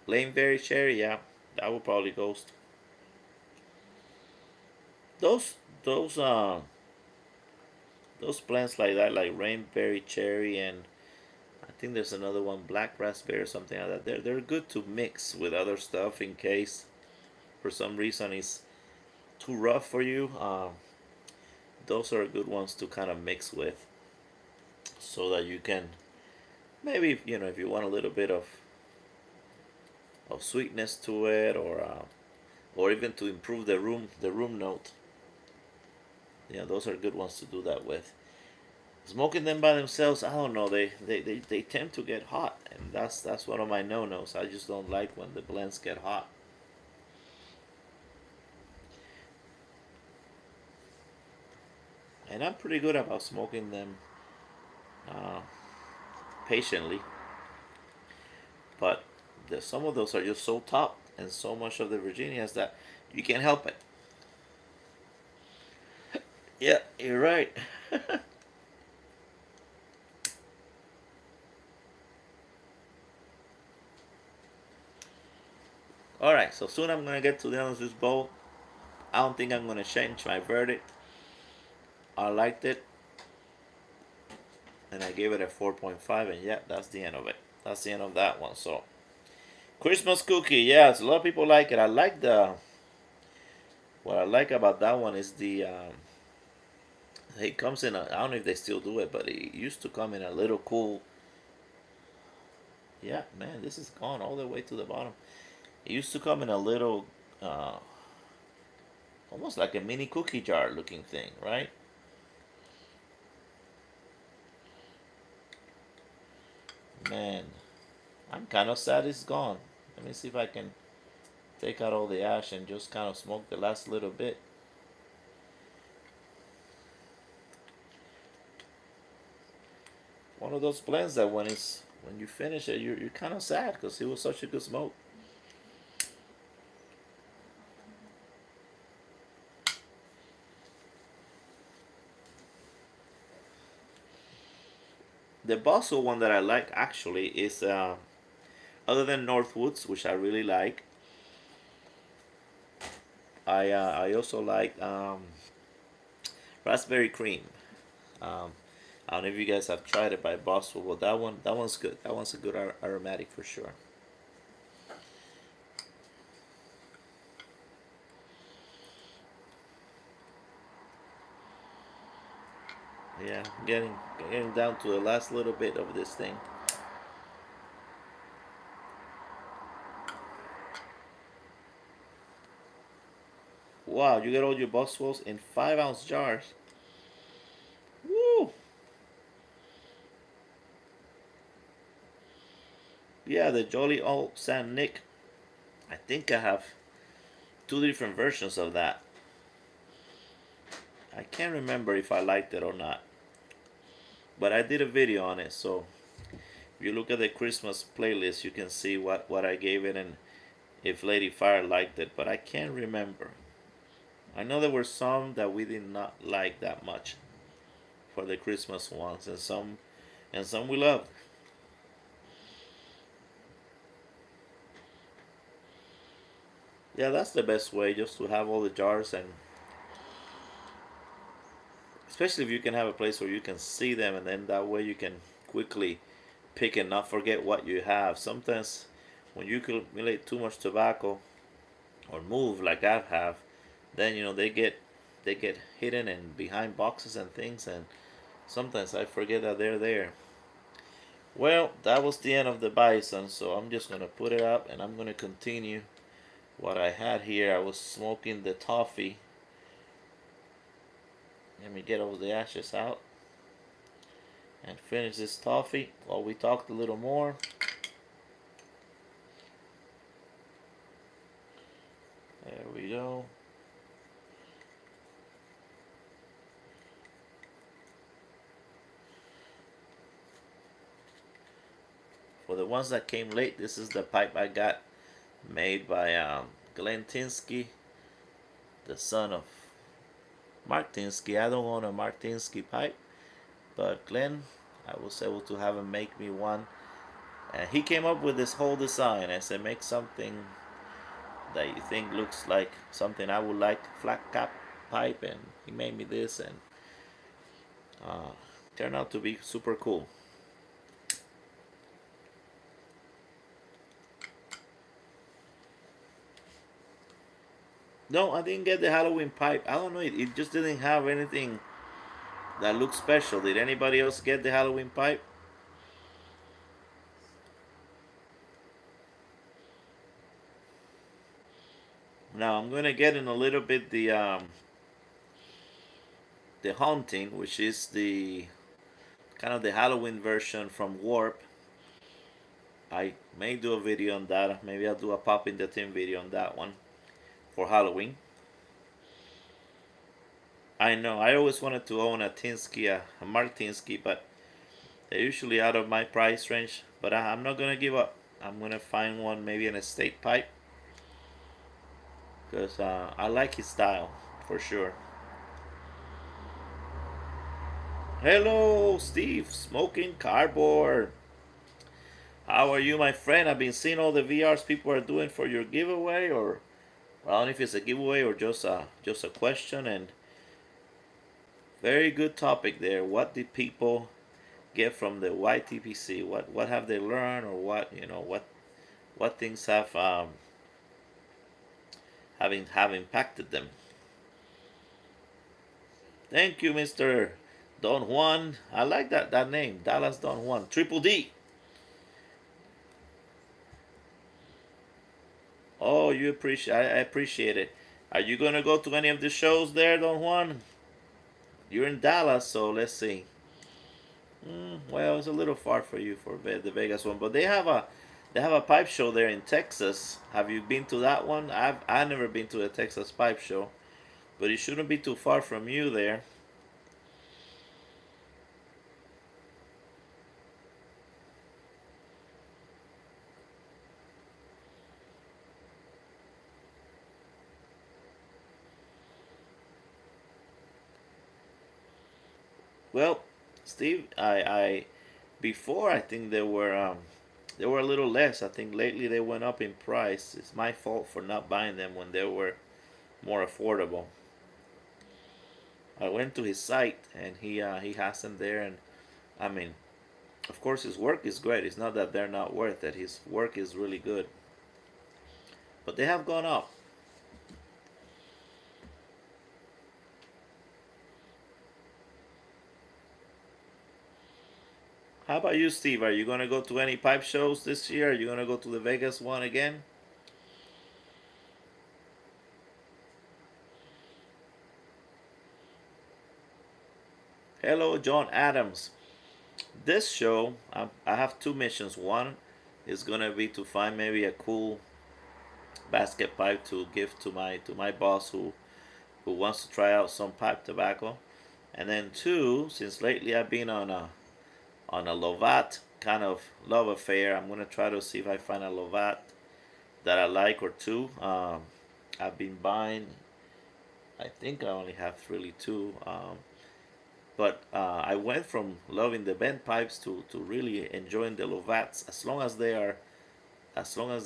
Laneberry cherry, yeah, that would probably ghost. Those those uh those plants like that, like rainberry cherry, and I think there's another one, black raspberry or something like that. They're good to mix with other stuff in case for some reason it's too rough for you. Those are good ones to kind of mix with, so that you can maybe, if you want a little bit of sweetness to it, or even to improve the room note. Yeah, those are good ones to do that with. Smoking them by themselves, I don't know. They tend to get hot, and that's one of my no-nos. I just don't like when the blends get hot. And I'm pretty good about smoking them uh, patiently, but some of those are just so top, and so much of the Virginias that you can't help it. Yeah, you're right. All right, so soon I'm gonna get to the end of this bowl. I don't think I'm gonna change my verdict. I liked it, and I gave it a 4.5, and yeah, that's the end of it. That's the end of that one. So Christmas cookie, yes, a lot of people like it. I like the what I like about that one is the it comes in I don't know if they still do it, but it used to come in a little cool. Yeah, man, this is gone all the way to the bottom. It used to come in a little uh, almost like a mini cookie jar looking thing, right? Man, I'm kind of sad it's gone. Let me see if I can take out all the ash and just kind of smoke the last little bit. One of those blends that when you finish it, you're kind of sad because it was such a good smoke. The Bustle one that I like actually is other than Northwoods, which I really like. I also like raspberry cream. Um, I don't know if you guys have tried it by Bustle, but that one's good. That one's a good aromatic for sure. Yeah, getting down to the last little bit of this thing. Wow, you get all your Buswells in 5 ounce jars. Woo! Yeah, the Jolly Old Saint Nick. I think I have two different versions of that. I can't remember if I liked it or not, but I did a video on it. So if you look at the Christmas playlist, you can see what I gave it and if Lady Fire liked it. But I can't remember. I know there were some that we did not like that much for the Christmas ones, and some we loved. Yeah, that's the best way, just to have all the jars, and especially if you can have a place where you can see them, and then that way you can quickly pick and not forget what you have. Sometimes when you accumulate too much tobacco or move like I have, then they get hidden and behind boxes and things, and sometimes I forget that they're there. Well, that was the end of the Bison, so I'm just gonna put it up and I'm gonna continue what I had here. I was smoking the toffee. Let me get all the ashes out and finish this toffee while we talked a little more. There we go. For the ones that came late, this is the pipe I got made by Glenn Tinsky, the son of Mark Tinsky. I don't own a Mark Tinsky pipe, But Glenn, I was able to have him make me one. And he came up with this whole design. I said, make something that you think looks like something I would like, flat cap pipe, and he made me this, and uh, turned out to be super cool. No, I didn't get the Halloween pipe. I don't know, it just didn't have anything that looked special. Did anybody else get the Halloween pipe? Now I'm gonna get in a little bit the haunting, which is the kind of the Halloween version from Warp. I may do a video on that. Maybe I'll do a pop in the tin video on that one for Halloween. I know I always wanted to own a Tinsky, a Mark Tinsky, but they're usually out of my price range. But I'm not gonna give up. I'm gonna find one, maybe an estate pipe, because I like his style for sure. Hello, Steve, smoking cardboard. How are you, my friend? I've been seeing all the VRs people are doing for your giveaway, or well, I don't know if it's a giveaway or just a question. And very good topic there. What did people get from the YTPC? What have they learned, or what things have impacted them? Thank you, Mr. Don Juan. I like that name, Dallas Don Juan. Triple D. Oh, I appreciate it. Are you gonna go to any of the shows there, Don Juan? You're in Dallas, so let's see. Well, it's a little far for you for the Vegas one, but they have a pipe show there in Texas. Have you been to that one? I've never been to a Texas pipe show, but it shouldn't be too far from you there. Well, Steve, I before I think they were a little less. I think lately they went up in price. It's my fault for not buying them when they were more affordable. I went to his site and he has them there, and I mean, of course his work is great. It's not that they're not worth it. His work is really good, but they have gone up. How about you, Steve? Are you gonna go to any pipe shows this year? Are you gonna go to the Vegas one again? Hello, John Adams. This show, I have two missions. One is gonna be to find maybe a cool basket pipe to give to my boss who wants to try out some pipe tobacco. And then two, since lately I've been on a Lovat kind of love affair, I'm gonna try to see if I find a Lovat that I like or two. I've been buying. I think I only have really two. But I went from loving the bent pipes to really enjoying the Lovats as long as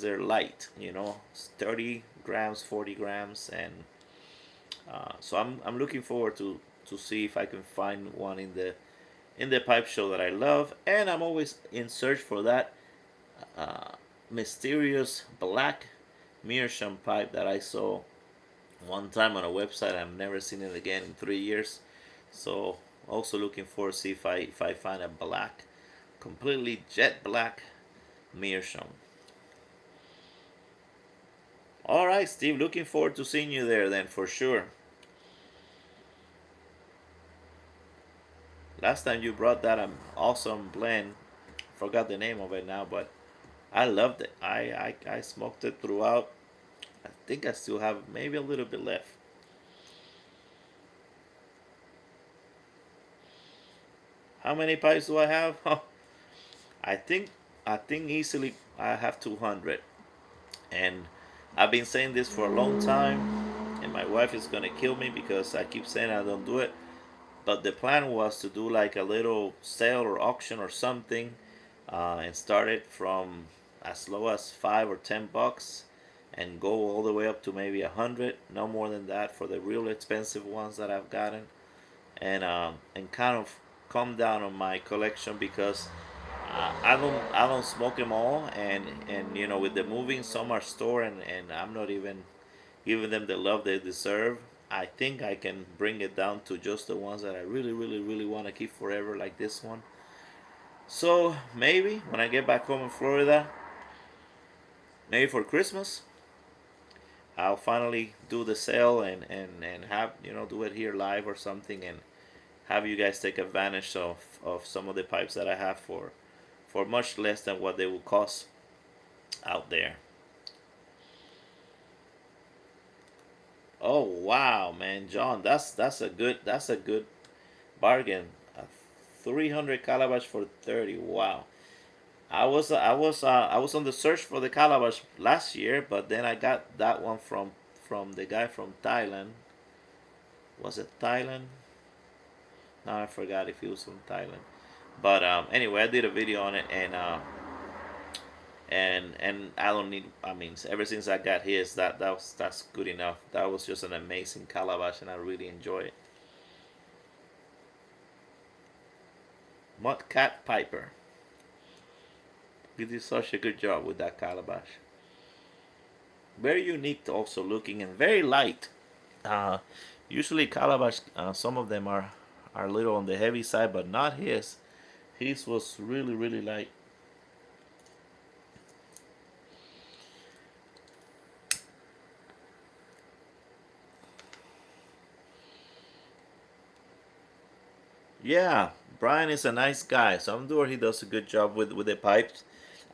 they're light, 30 grams, 40 grams, and so I'm looking forward to see if I can find one in the pipe show that I love, and I'm always in search for that uh, mysterious black meerschaum pipe that I saw one time on a website. I've never seen it again in 3 years. So also looking forward to see if I find a black, completely jet black meerschaum. All right, Steve. Looking forward to seeing you there then for sure. Last time you brought that awesome blend, forgot the name of it now, but I loved it. I smoked it throughout. I think I still have maybe a little bit left. How many pipes do I have? I think I think easily I have 200, and I've been saying this for a long time, and my wife is gonna kill me because I keep saying I don't do it. But the plan was to do like a little sale or auction or something, and start it from as low as $5 or $10, and go all the way up to maybe 100, no more than that for the real expensive ones that I've gotten, and kind of come down on my collection because I don't smoke them all, and with the moving, some are stored, and I'm not even giving them the love they deserve. I think I can bring it down to just the ones that I really, really, really want to keep forever, like this one. So maybe when I get back home in Florida, maybe for Christmas, I'll finally do the sale, and have do it here live or something, and have you guys take advantage of some of the pipes that I have for much less than what they will cost out there. Oh wow, man, John, that's a good bargain. 300 calabash for 30. Wow. I was on the search for the calabash last year, but then I got that one from the guy from Thailand. Was it Thailand? Now I forgot if he was from Thailand. But anyway, I did a video on it, and I don't need. I mean, ever since I got his, that's good enough. That was just an amazing calabash, and I really enjoy it. Mudcat Piper. You did such a good job with that calabash. Very unique, also looking, and very light. Uh, Usually calabash, some of them are a little on the heavy side, but not his. His was really, really light. Yeah, Brian is a nice guy, so I'm sure he does a good job with the pipes.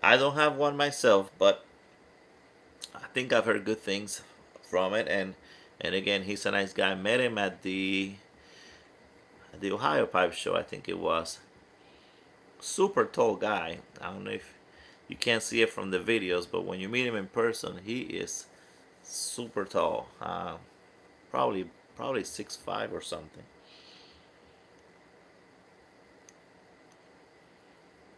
I don't have one myself, but I think I've heard good things from it, and again, he's a nice guy. I met him at the Ohio Pipe Show, I think it was. Super tall guy. I don't know if you can't see it from the videos, but when you meet him in person, he is super tall. Probably 6'5" or something.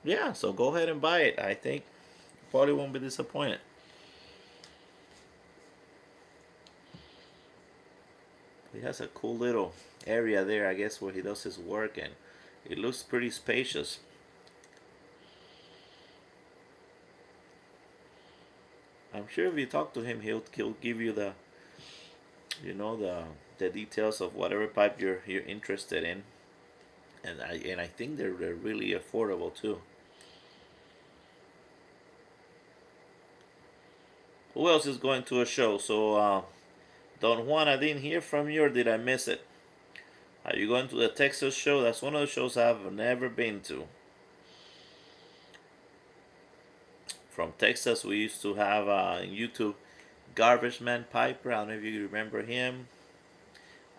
Yeah, so go ahead and buy it. I think you probably won't be disappointed. He has a cool little area there, I guess, where he does his work, and it looks pretty spacious. I'm sure if you talk to him, he'll give you the details of whatever pipe you're interested in, and I think they're really affordable too. Who else is going to a show? So, Don Juan, I didn't hear from you, or did I miss it? Are you going to the Texas show? That's one of the shows I've never been to. From Texas, we used to have YouTube Garbage Man Piper. I don't know if you remember him.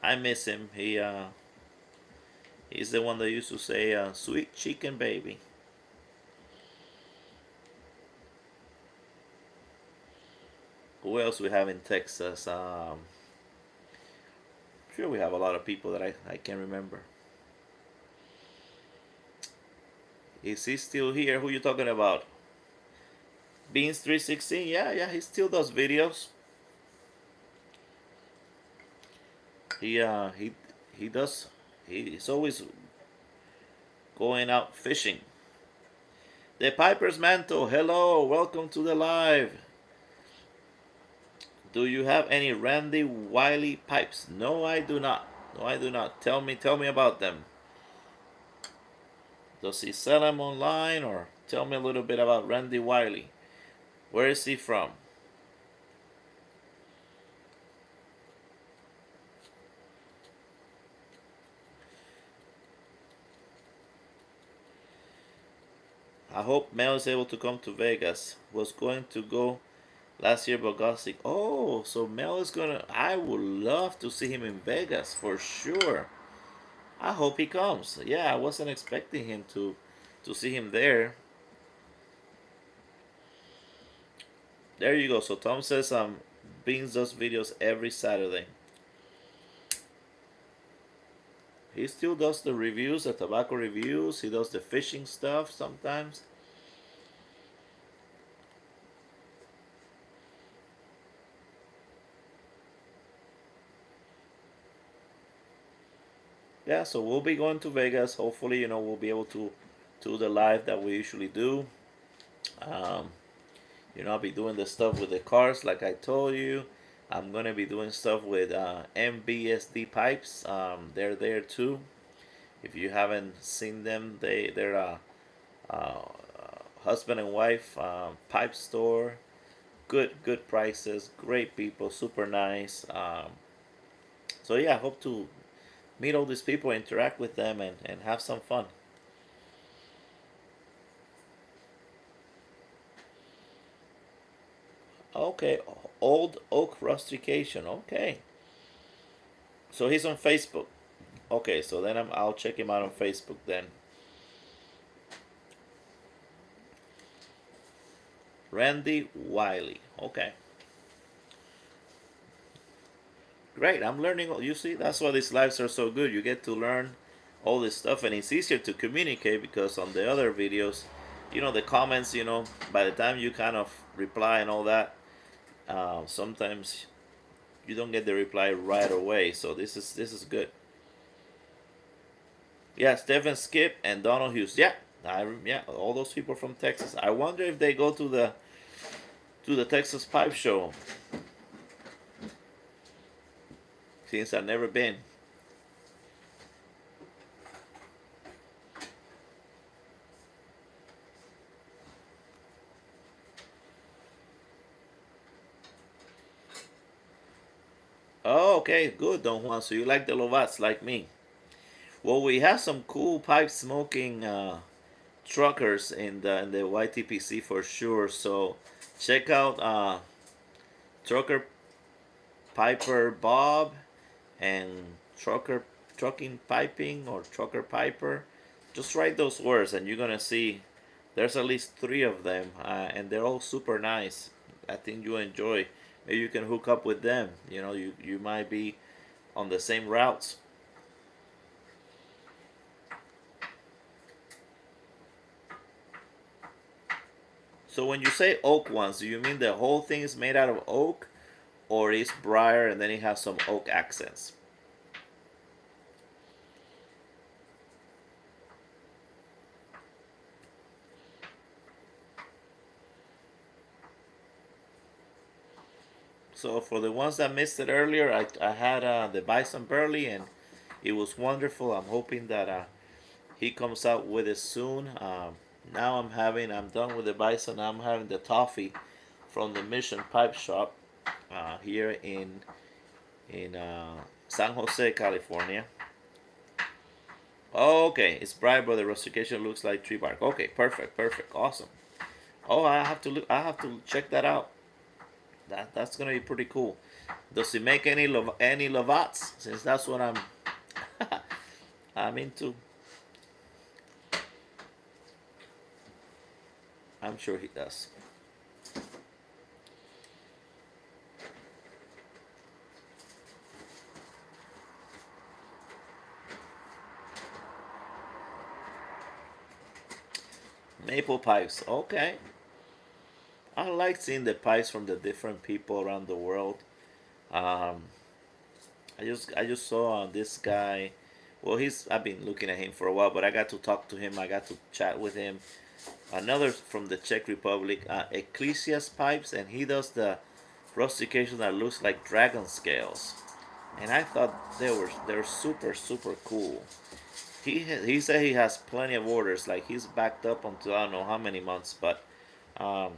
I miss him. He's the one that used to say "Sweet Chicken Baby." Who else we have in Texas? Sure, we have a lot of people that I can remember. Is he still here? Who you talking about? Beans 316? Yeah, yeah, he still does videos. He does. He's always going out fishing. The Piper's Mantle. Hello, welcome to the live. Do you have any Randy Wiley pipes? No, I do not. No, I do not. Tell me about them. Does he sell them online, or tell me a little bit about Randy Wiley? Where is he from? I hope Mel is able to come to Vegas. Was going to go last year but got sick. Oh, so Mel is gonna. I would love to see him in Vegas for sure. I hope he comes. Yeah, I wasn't expecting him to see him there. There you go. So Tom says Beans does videos every Saturday. He still does the reviews, the tobacco reviews. He does the fishing stuff sometimes. Yeah, so we'll be going to Vegas. Hopefully, we'll be able to do the live that we usually do. Um, I'll be doing the stuff with the cars, like I told you. I'm gonna be doing stuff with MBSD pipes. They're there too. If you haven't seen them, they're a husband and wife pipe store. Good prices, great people, super nice. So yeah, I hope to meet all these people, interact with them, and have some fun. Okay, Old Oak Rustication. Okay, so he's on Facebook. Okay, so then I'll check him out on Facebook then. Randy Wiley. Okay, great. I'm learning. You see, that's why these lives are so good. You get to learn all this stuff, and it's easier to communicate because on the other videos, the comments, by the time you kind of reply and all that, sometimes you don't get the reply right away. So this is good. Yeah, Stephen Skip and Donald Hughes. Yeah, yeah, all those people from Texas. I wonder if they go to the Texas Pipe Show since I've never been. Oh, okay, good, Don Juan. So you like the Lovats like me? Well, we have some cool pipe smoking truckers in the YTPC for sure. So check out Trucker Piper Bob and Trucking Piping or Trucker Piper. Just write those words and you're gonna see there's at least three of them, and they're all super nice. I think you enjoy. Maybe you can hook up with them. You might be on the same routes. So when you say oak ones, do you mean the whole thing is made out of oak, or is briar and then it has some oak accents? So for the ones that missed it earlier, I had the Bison Burley, and it was wonderful. I'm hoping that he comes out with it soon. Now I'm done with the Bison. I'm having the toffee from the Mission Pipe Shop here in San Jose, California. Okay, it's bright, but the rustication looks like tree bark. Okay, perfect, awesome. Oh, I have to look. I have to check that out. That's gonna be pretty cool. Does he make any Lovats? Since that's what I'm into. I'm sure he does. Maple pipes. Okay. I like seeing the pipes from the different people around the world. Um, I just saw this guy. Well, I've been looking at him for a while, but I got to talk to him. I got to chat with him. Another from the Czech Republic, Ecclesias Pipes, and he does the rustication that looks like dragon scales. And I thought they're super cool. He said he has plenty of orders. Like he's backed up until I don't know how many months, but um,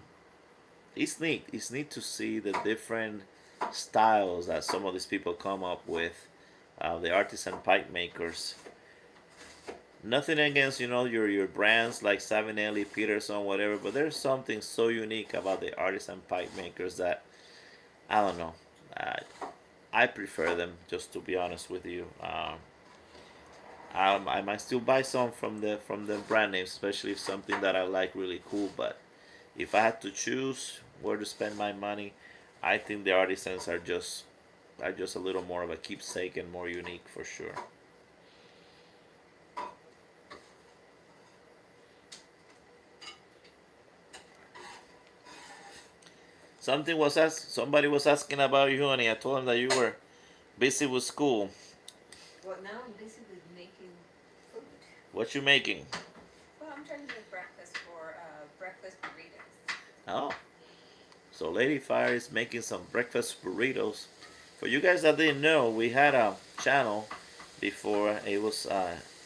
it's neat. It's neat to see the different styles that some of these people come up with. The artisan pipe makers. Nothing against your brands like Savinelli, Peterson, whatever, but there's something so unique about the artisan pipe makers that I don't know. Uh, I prefer them, just to be honest with you. I might still buy some from the brand names, especially if something that I like really cool. But if I had to choose where to spend my money, I think the artisans are just a little more of a keepsake and more unique for sure. Somebody was asking about you, honey. I told him that you were busy with school. Well, now I'm busy with making food. What you making? Well, I'm trying to make breakfast for breakfast burritos. Oh, so Lady Fire is making some breakfast burritos. For you guys that didn't know, we had a channel before. It was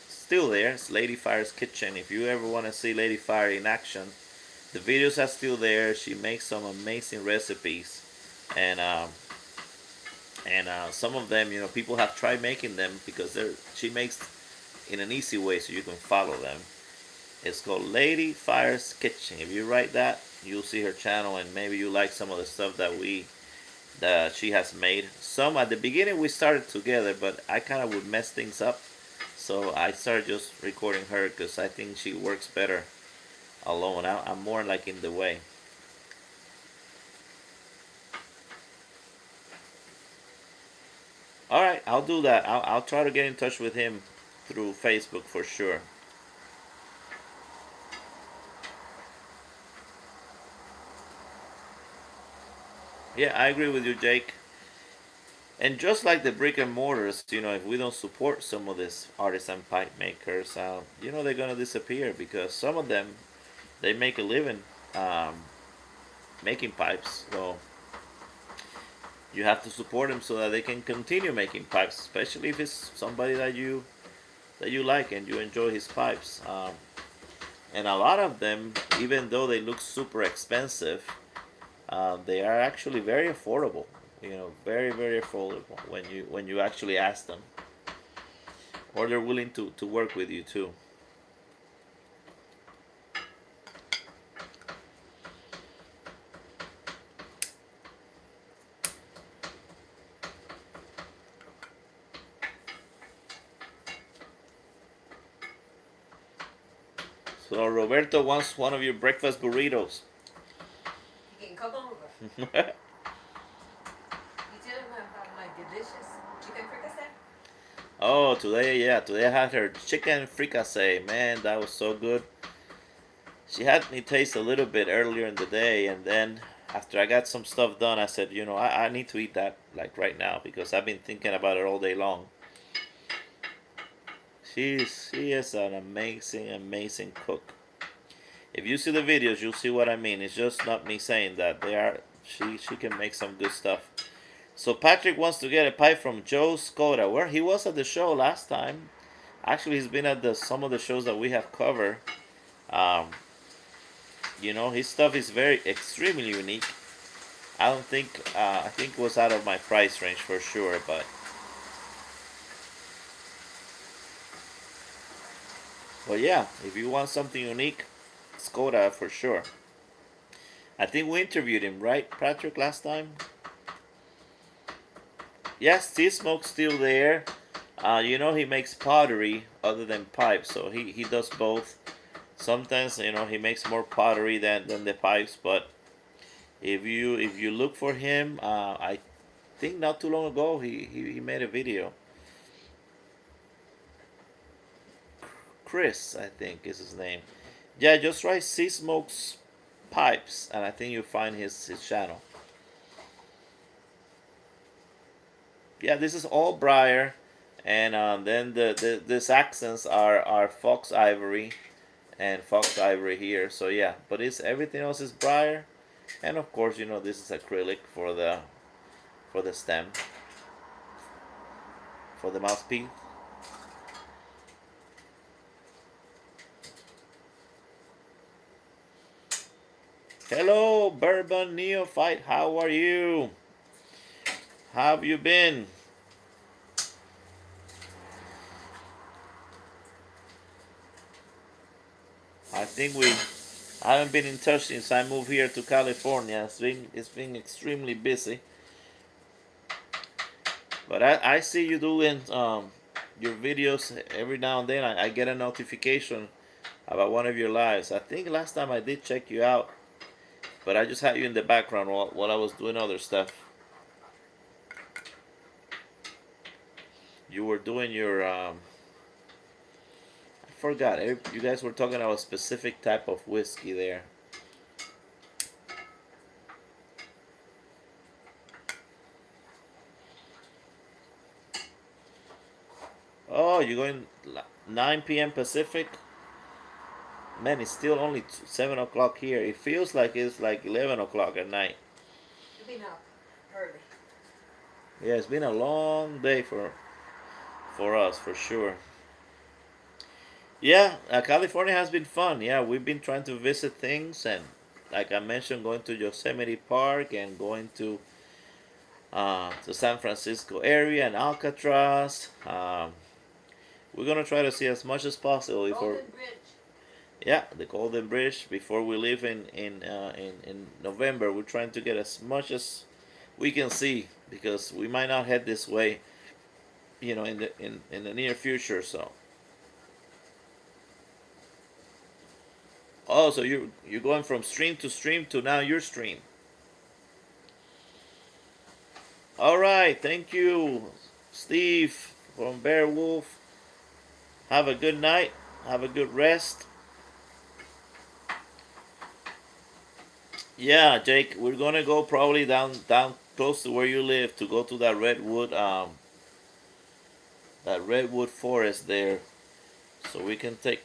still there. It's Lady Fire's Kitchen. If you ever want to see Lady Fire in action, the videos are still there. She makes some amazing recipes, and some of them, people have tried making them because she makes in an easy way so you can follow them. It's called Lady Fire's Kitchen. If you write that, you'll see her channel, and maybe you like some of the stuff that she has made. Some at the beginning we started together, but I kind of would mess things up, so I started just recording her because I think she works better alone. I'm more like in the way. All right, I'll do that. I'll try to get in touch with him through Facebook for sure. Yeah, I agree with you, Jake. And just like the brick and mortars, if we don't support some of these artisan pipe makers, they're gonna disappear because some of them they make a living um, making pipes. So you have to support them so that they can continue making pipes, especially if it's somebody that you like and you enjoy his pipes. And a lot of them, even though they look super expensive, they are actually very affordable. Very very affordable when you actually ask them, or they're willing to work with you too. So Roberto wants one of your breakfast burritos. You can come over. You tell him about my delicious chicken fricassee. Oh, today I had her chicken fricassee. Man, that was so good. She had me taste a little bit earlier in the day, and then after I got some stuff done, I said, I need to eat that like right now because I've been thinking about it all day long. She is an amazing, amazing cook. If you see the videos, you'll see what I mean. It's just not me saying that. She can make some good stuff. So Patrick wants to get a pipe from Joe Skoda, where he was at the show last time. Actually, he's been at some of the shows that we have covered. Um, his stuff is very extremely unique. I don't think I think it was out of my price range for sure, but yeah, if you want something unique, Skoda for sure. I think we interviewed him, right, Patrick, last time? Yes, Steve Smoke's still there. He makes pottery other than pipes, so he does both. Sometimes he makes more pottery than the pipes, but if you look for him, I think not too long ago he made a video. Chris, I think is his name. Yeah, just write C Smokes Pipes, and I think you'll find his channel. Yeah, this is all briar, and then these accents are fox ivory and fox ivory here. So yeah, but it's everything else is briar, and of course this is acrylic for the stem for the mouthpiece. Hello, Bourbon Neophyte. How are you? How have you been? I think I haven't been in touch since I moved here to California. It's been extremely busy. But I see you doing your videos every now and then. I get a notification about one of your lives. I think last time I did check you out, but I just had you in the background while I was doing other stuff. You were doing your I forgot. You guys were talking about a specific type of whiskey there. you're going 9 p.m. Pacific. Man, it's still only 7 o'clock here. It feels like it's like 11 o'clock at night. You've been up early. Yeah, it's been a long day for us, for sure. Yeah, California has been fun. Yeah, we've been trying to visit things, and like I mentioned, going to Yosemite Park and going to the San Francisco area and Alcatraz. We're gonna try to see as much as possible before. Golden Bridge. Yeah, the Golden Bridge before we leave in November. We're trying to get as much as we can see because we might not head this way, in the near future. So, oh, so you're going from stream to now your stream. All right, thank you, Steve from Beowulf. Have a good night. Have a good rest. Yeah, Jake, we're gonna go probably down close to where you live to go to that redwood forest there, so we can take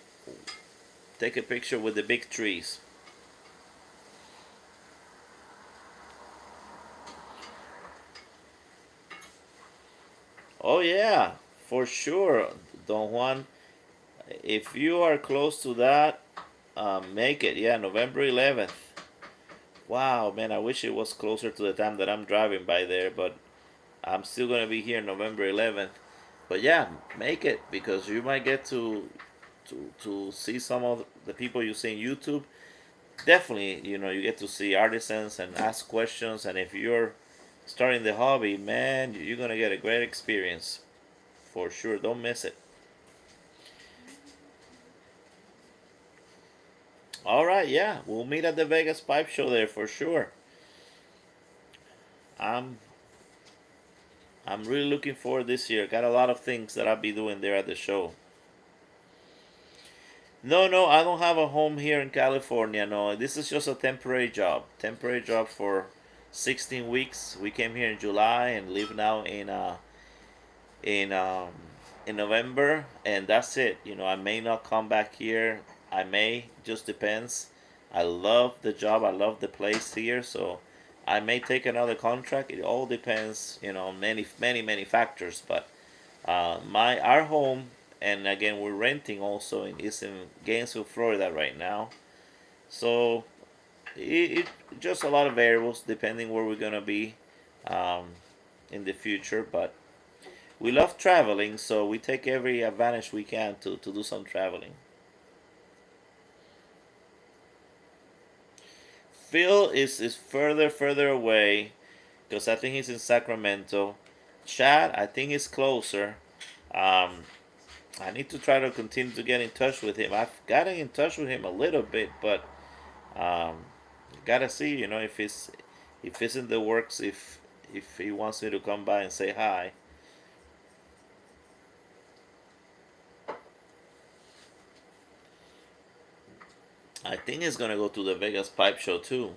a picture with the big trees. Oh yeah, for sure, Don Juan. If you are close to that, make it. Yeah, November 11th. Wow, man, I wish it was closer to the time that I'm driving by there, but I'm still gonna be here November 11th. But yeah, make it because you might get to see some of the people you see on YouTube. Definitely, you get to see artisans and ask questions. And if you're starting the hobby, man, you're gonna get a great experience for sure. Don't miss it. All right, yeah, we'll meet at the Vegas Pipe Show there for sure. I'm I'm really looking forward this year. Got a lot of things that I'll be doing there at the show. No, no, I don't have a home here in California. No, this is just a temporary job. Temporary job for 16 weeks. We came here in July and live now in in November, and that's it. I may not come back here. I may. Just depends. I love the job. I love the place here. So I may take another contract. It all depends. On many factors. But my our home, and again we're renting also is in Gainesville, Florida right now. So it just a lot of variables depending where we're gonna be um, in the future. But we love traveling, so we take every advantage we can to do some traveling. Phil is further away because I think he's in Sacramento. Chad, I think he's closer. Um, I need to try to continue to get in touch with him. I've gotten in touch with him a little bit, but um, gotta see, if it's in the works, if he wants me to come by and say hi. I think he's gonna go to the Vegas Pipe Show too.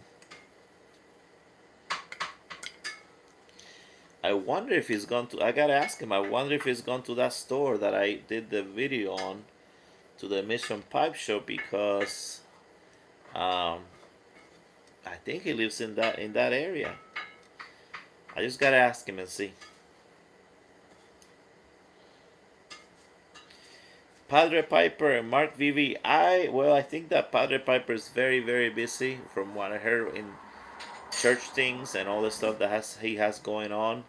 I wonder if he's gone to. I gotta ask him. I wonder if he's gone to that store that I did the video on, to the Mission Pipe Show, because um, I think he lives in that area. I just gotta ask him and see. Padre Piper and Mark Vivi. I think that Padre Piper is very busy from what I heard in church things and all the stuff that he has going on.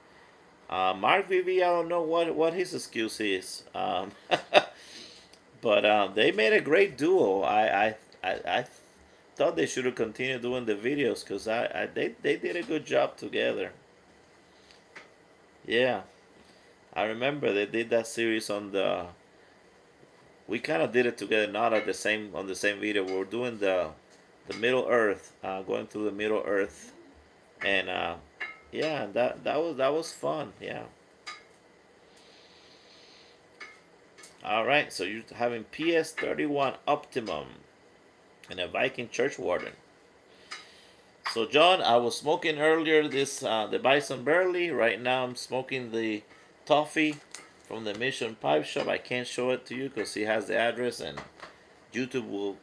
Mark Vivi, I don't know what his excuse is. But they made a great duo. I thought they should have continued doing the videos because they did a good job together. Yeah, I remember they did that series on the. We kind of did it together, not at the same on the same video. We were doing the Middle Earth, going through the Middle Earth, and yeah, that was fun. Yeah. All right, so you're having PS31 Optimum and a Viking Church Warden. So John, I was smoking earlier the Bison Burley. Right now I'm smoking the toffee from the Mission Pipe Shop. I can't show it to you because he has the address, and YouTube will.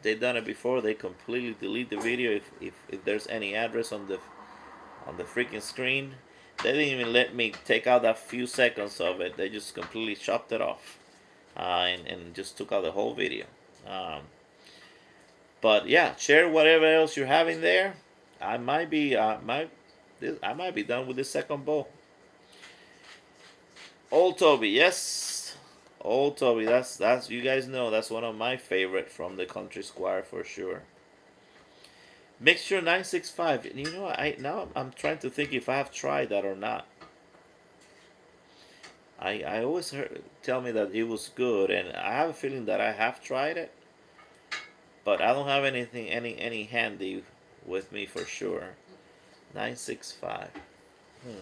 They've done it before. They completely delete the video if there's any address on the freaking screen. They didn't even let me take out that few seconds of it. They just completely chopped it off, and just took out the whole video. Um, but yeah, share whatever else you're having there. I might be I might be done with this second bowl. Old Toby, yes. Old Toby, that's you guys know that's one of my favorite from the Country Squire for sure. Mixture 965. You know, I'm trying to think if I have tried that or not. I always heard tell me that it was good, and I have a feeling that I have tried it, but I don't have anything any handy with me for sure. 965. Hmm.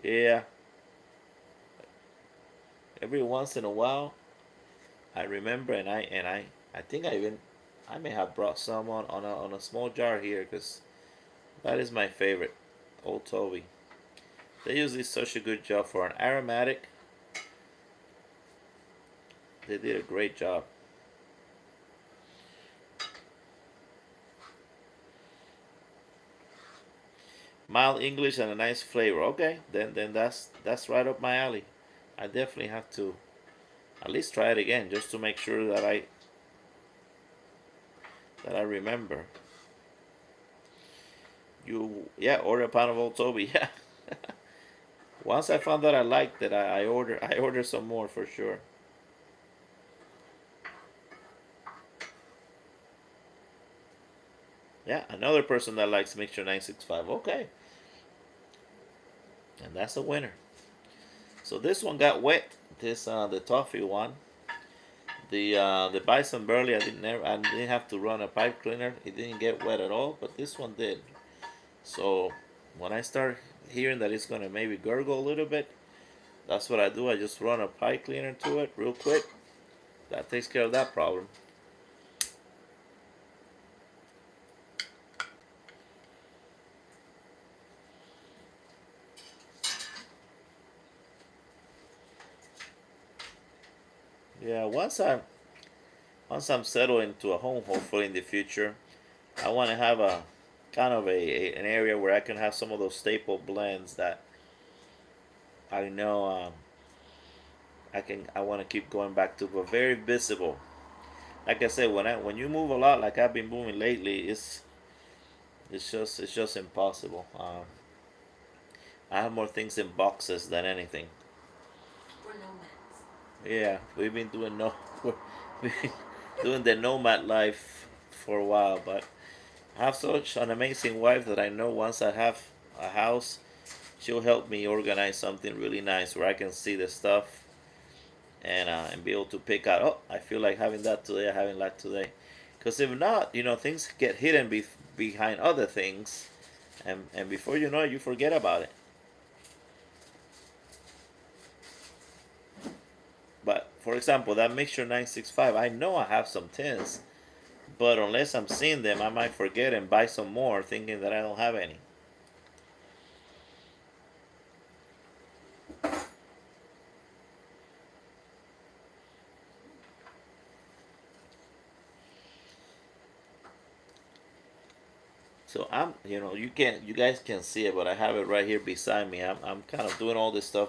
Yeah. Every once in a while, I remember, I think I may have brought some on a small jar here because that is my favorite. Old Toby. They usually such a good job for an aromatic. They did a great job. Mild English and a nice flavor. Okay, then that's right up my alley. I definitely have to at least try it again just to make sure that I remember. You yeah, order a pound of Old Toby. Yeah. Once I found that I liked it, I order some more for sure. Yeah, another person that likes Mixture 965. Okay, and that's a winner. So this one got wet. This the toffee one. The Bison Burley I didn't have to run a pipe cleaner. It didn't get wet at all, but this one did. So when I start hearing that it's gonna maybe gurgle a little bit, that's what I do. I just run a pipe cleaner to it real quick. That takes care of that problem. Yeah, once I'm settled into a home, hopefully in the future, I want to have a kind of an area where I can have some of those staple blends that I know I want to keep going back to, but very visible. Like I said, when you move a lot, like I've been moving lately, it's just impossible. I have more things in boxes than anything. We're nomads. Yeah, we've been doing no, we've been doing the nomad life for a while, but I have such an amazing wife that I know once I have a house, she'll help me organize something really nice where I can see the stuff and be able to pick out. Oh, I feel like having that today. I having that today, because if not, things get hidden behind other things, and before you know it, you forget about it. But for example, that mixture 965, I know I have some tins, but unless I'm seeing them, I might forget and buy some more, thinking that I don't have any. So you guys can see it, but I have it right here beside me. I'm kind of doing all this stuff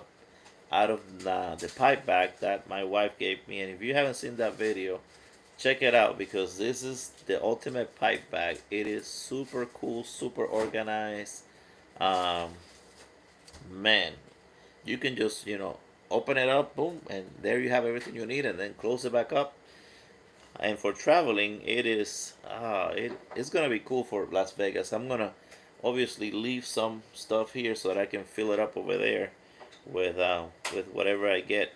out of the pipe bag that my wife gave me. And if you haven't seen that video, check it out because this is the ultimate pipe bag. It is super cool, super organized. Um, Man, you can just open it up, boom, and there you have everything you need, and then close it back up. And for traveling, it's gonna be cool for Las Vegas. I'm gonna obviously leave some stuff here so that I can fill it up over there with whatever I get.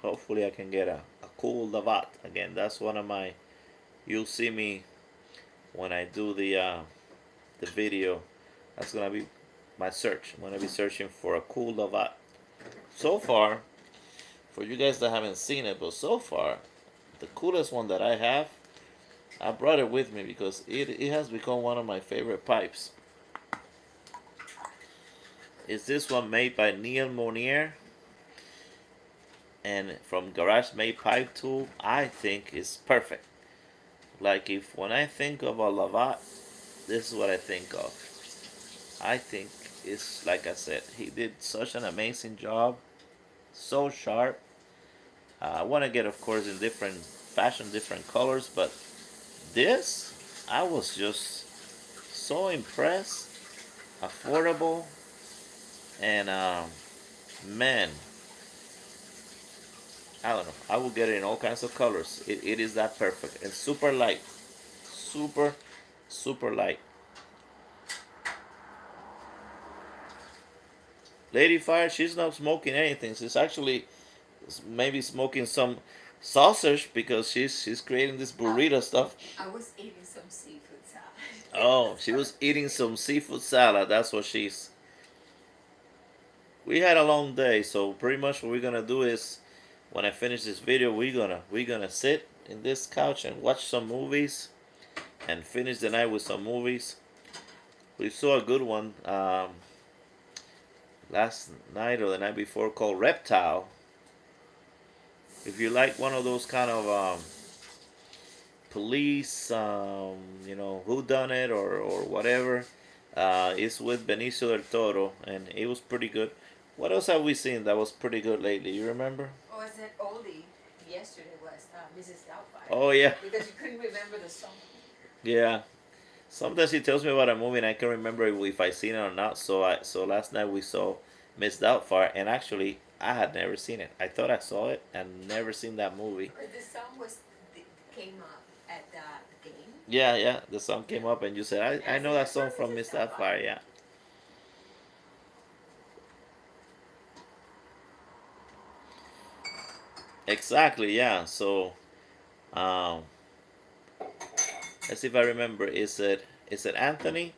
Hopefully, I can get a cool Lavat again. That's one of my. You'll see me when I do the video. That's gonna be my search. I'm gonna be searching for a cool Lavat. So far, for you guys that haven't seen it, but so far, the coolest one that I have, I brought it with me because it has become one of my favorite pipes. Is this one made by Neil Monier and from Garage Made Pipe Tool? I think is perfect. Like if when I think of a Lavat, this is what I think of. I think it's like I said, he did such an amazing job, so sharp. I want to get, of course, in different fashion, different colors, but this, I was just so impressed. Affordable, and man, I don't know. I will get it in all kinds of colors. It is that perfect and super light, super, super light. Lady Fire, she's not smoking anything. She's actually maybe smoking some sausage because she's creating this burrito stuff. I was eating some seafood salad. Oh, she was eating some seafood salad. That's what she's. We had a long day, so pretty much what we're gonna do is, when I finish this video, we're gonna sit in this couch and watch some movies, and finish the night with some movies. We saw a good one last night or the night before called Reptile. If you like one of those kind of police, who done it or whatever, it's with Benicio del Toro, and it was pretty good. What else have we seen that was pretty good lately? You remember? Or was it oldie? Yesterday was Mrs. Doubtfire. Oh yeah. Because you couldn't remember the song. Yeah. Sometimes he tells me about a movie and I can remember if I seen it or not. So last night we saw Miss Doubtfire, and actually I had never seen it. I thought I saw it and never seen that movie. But the song came up at the game. Yeah, yeah. The song came up and you said I know that song from Miss Doubtfire. Yeah. Exactly. Yeah. So, um, let's see if I remember. Is it Anthony?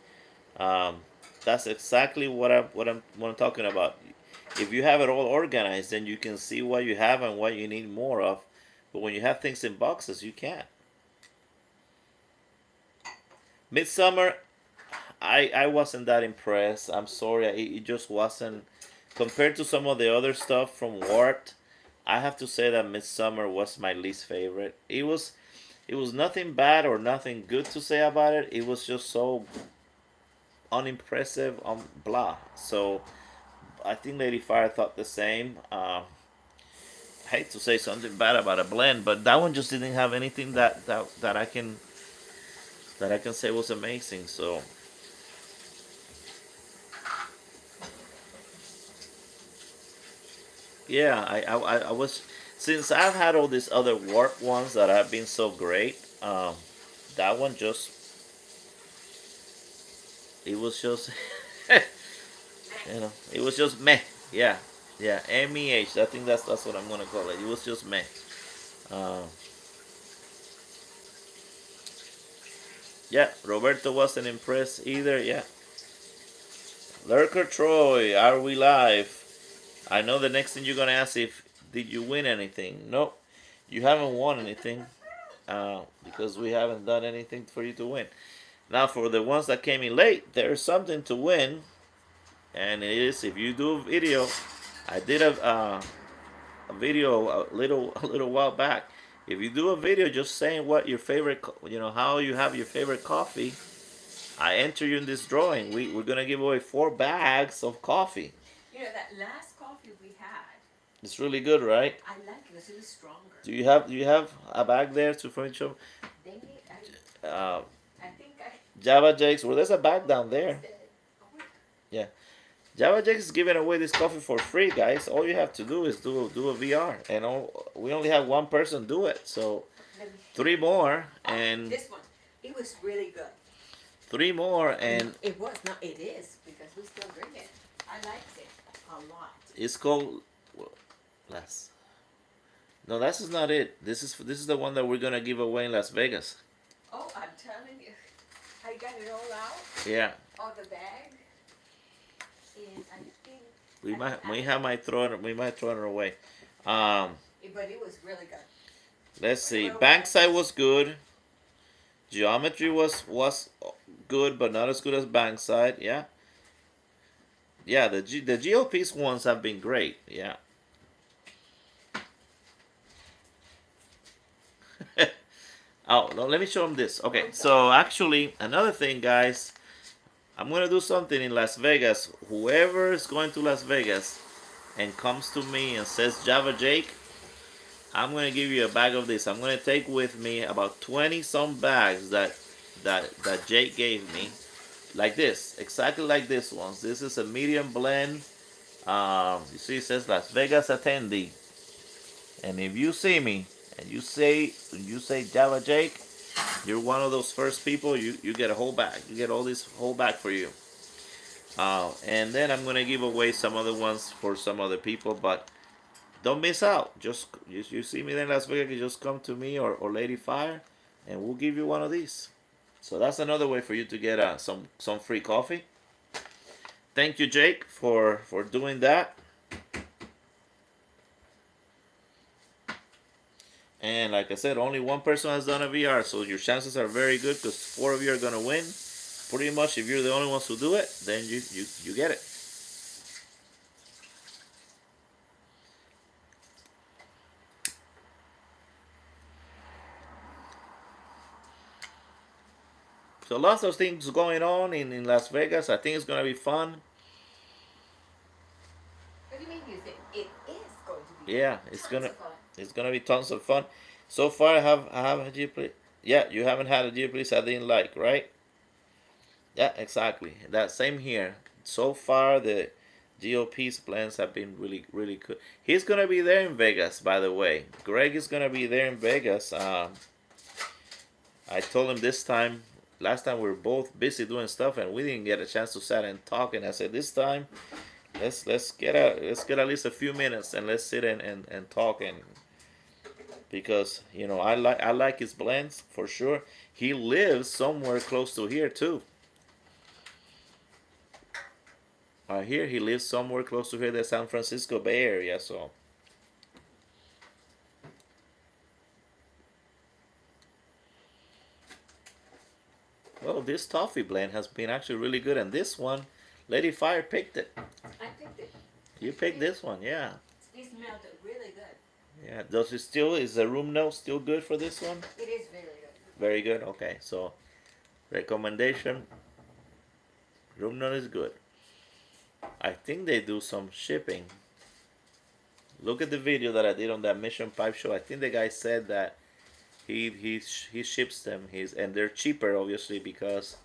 Um, that's exactly what I'm talking about. If you have it all organized, then you can see what you have and what you need more of. But when you have things in boxes, you can't. Midsummer, I wasn't that impressed. I'm sorry, it just wasn't compared to some of the other stuff from Warped. I have to say that Midsummer was my least favorite. It was nothing bad or nothing good to say about it. It was just so unimpressive, blah. So I think Lady Fire thought the same. I hate to say something bad about a blend, but that one just didn't have anything that I can say was amazing. So yeah, I was, since I've had all these other warp ones that have been so great. That one just, it was just it was just meh. Yeah, yeah, MEH. I think that's what I'm gonna call it. It was just meh. Uh, yeah, Roberto wasn't impressed either. Yeah, Lurker Troy, are we live? I know the next thing you're gonna ask, if did you win anything? Nope, you haven't won anything because we haven't done anything for you to win. Now, for the ones that came in late, there's something to win, and it is, if you do a video. I did a video a little while back. If you do a video just saying what your favorite, how you have your favorite coffee, I enter you in this drawing. We're gonna give away 4 bags of coffee. That last coffee we had, It's really good, right? I like it because it was stronger. Do you have a bag there to furniture? They Uh, I think I. Java Jakes. Well, there's a bag down there. Yeah. Java Jakes is giving away this coffee for free, guys. All you have to do is do a VR, and we only have one person do it. So 3 more, and This one, it was really good. 3 more, and It was not. It is because we still drink it. I liked it a lot. it's called. Well, Las. No, this is not it. This is the one that we're gonna give away in Las Vegas. Oh, I'm telling you, I got it all out. Yeah, All the bag, and I think we might throw it away. Um, But it was really good. let's see. Well, well, Bankside was good. Geometry was good, but not as good as Bankside. Yeah, yeah. The GOP's ones have been great. Yeah. Oh no, let me show them this. Okay, so actually another thing, guys. I'm gonna do something in Las Vegas. Whoever is going to Las Vegas and comes to me and says Java Jake, I'm gonna give you a bag of this. I'm gonna take with me about 20 some bags that Jake gave me, like this, exactly like this one. This is a medium blend. You see, it says Las Vegas attendee, and if you see me and you say Java Jake, you're one of those first people. You get a whole bag. You get all this whole bag for you. And then I'm gonna give away some other ones for some other people, but don't miss out. Just you see me in Las Vegas, you just come to me or Lady Fire, and we'll give you one of these. So that's another way for you to get some free coffee. Thank you, Jake, for doing that. And like I said, only one person has done a VR, so your chances are very good because four of you are gonna win. Pretty much, if you're the only ones who do it, then you get it. So lots of things going on in Las Vegas. I think it's gonna be fun. What do you mean you think it is going to be Yeah, tons of fun? it's gonna be tons of fun. So far, I have a Geopolice. Yeah, you haven't had a Geopolice I didn't like, right? Yeah, exactly. That same here. So far, the GOP's plans have been really really good. He's gonna be there in Vegas, by the way. Greg is gonna be there in Vegas. I told him this time. Last time we were both busy doing stuff and we didn't get a chance to sit and talk. And I said this time let's get at least a few minutes and let's sit and talk and because I like his blends for sure. He lives somewhere close to here too. Here he lives somewhere close to here, the San Francisco Bay Area. So well, this toffee blend has been actually really good, and this one, Lady Fire picked it. I picked it. You picked this one, yeah. It smelled really good. Yeah. Does it still is the room note still good for this one? It is very good. Very good. Okay, so recommendation. Room note is good. I think they do some shipping. Look at the video that I did on that Mission Pipe show. I think the guy said that he ships them. And they're cheaper obviously because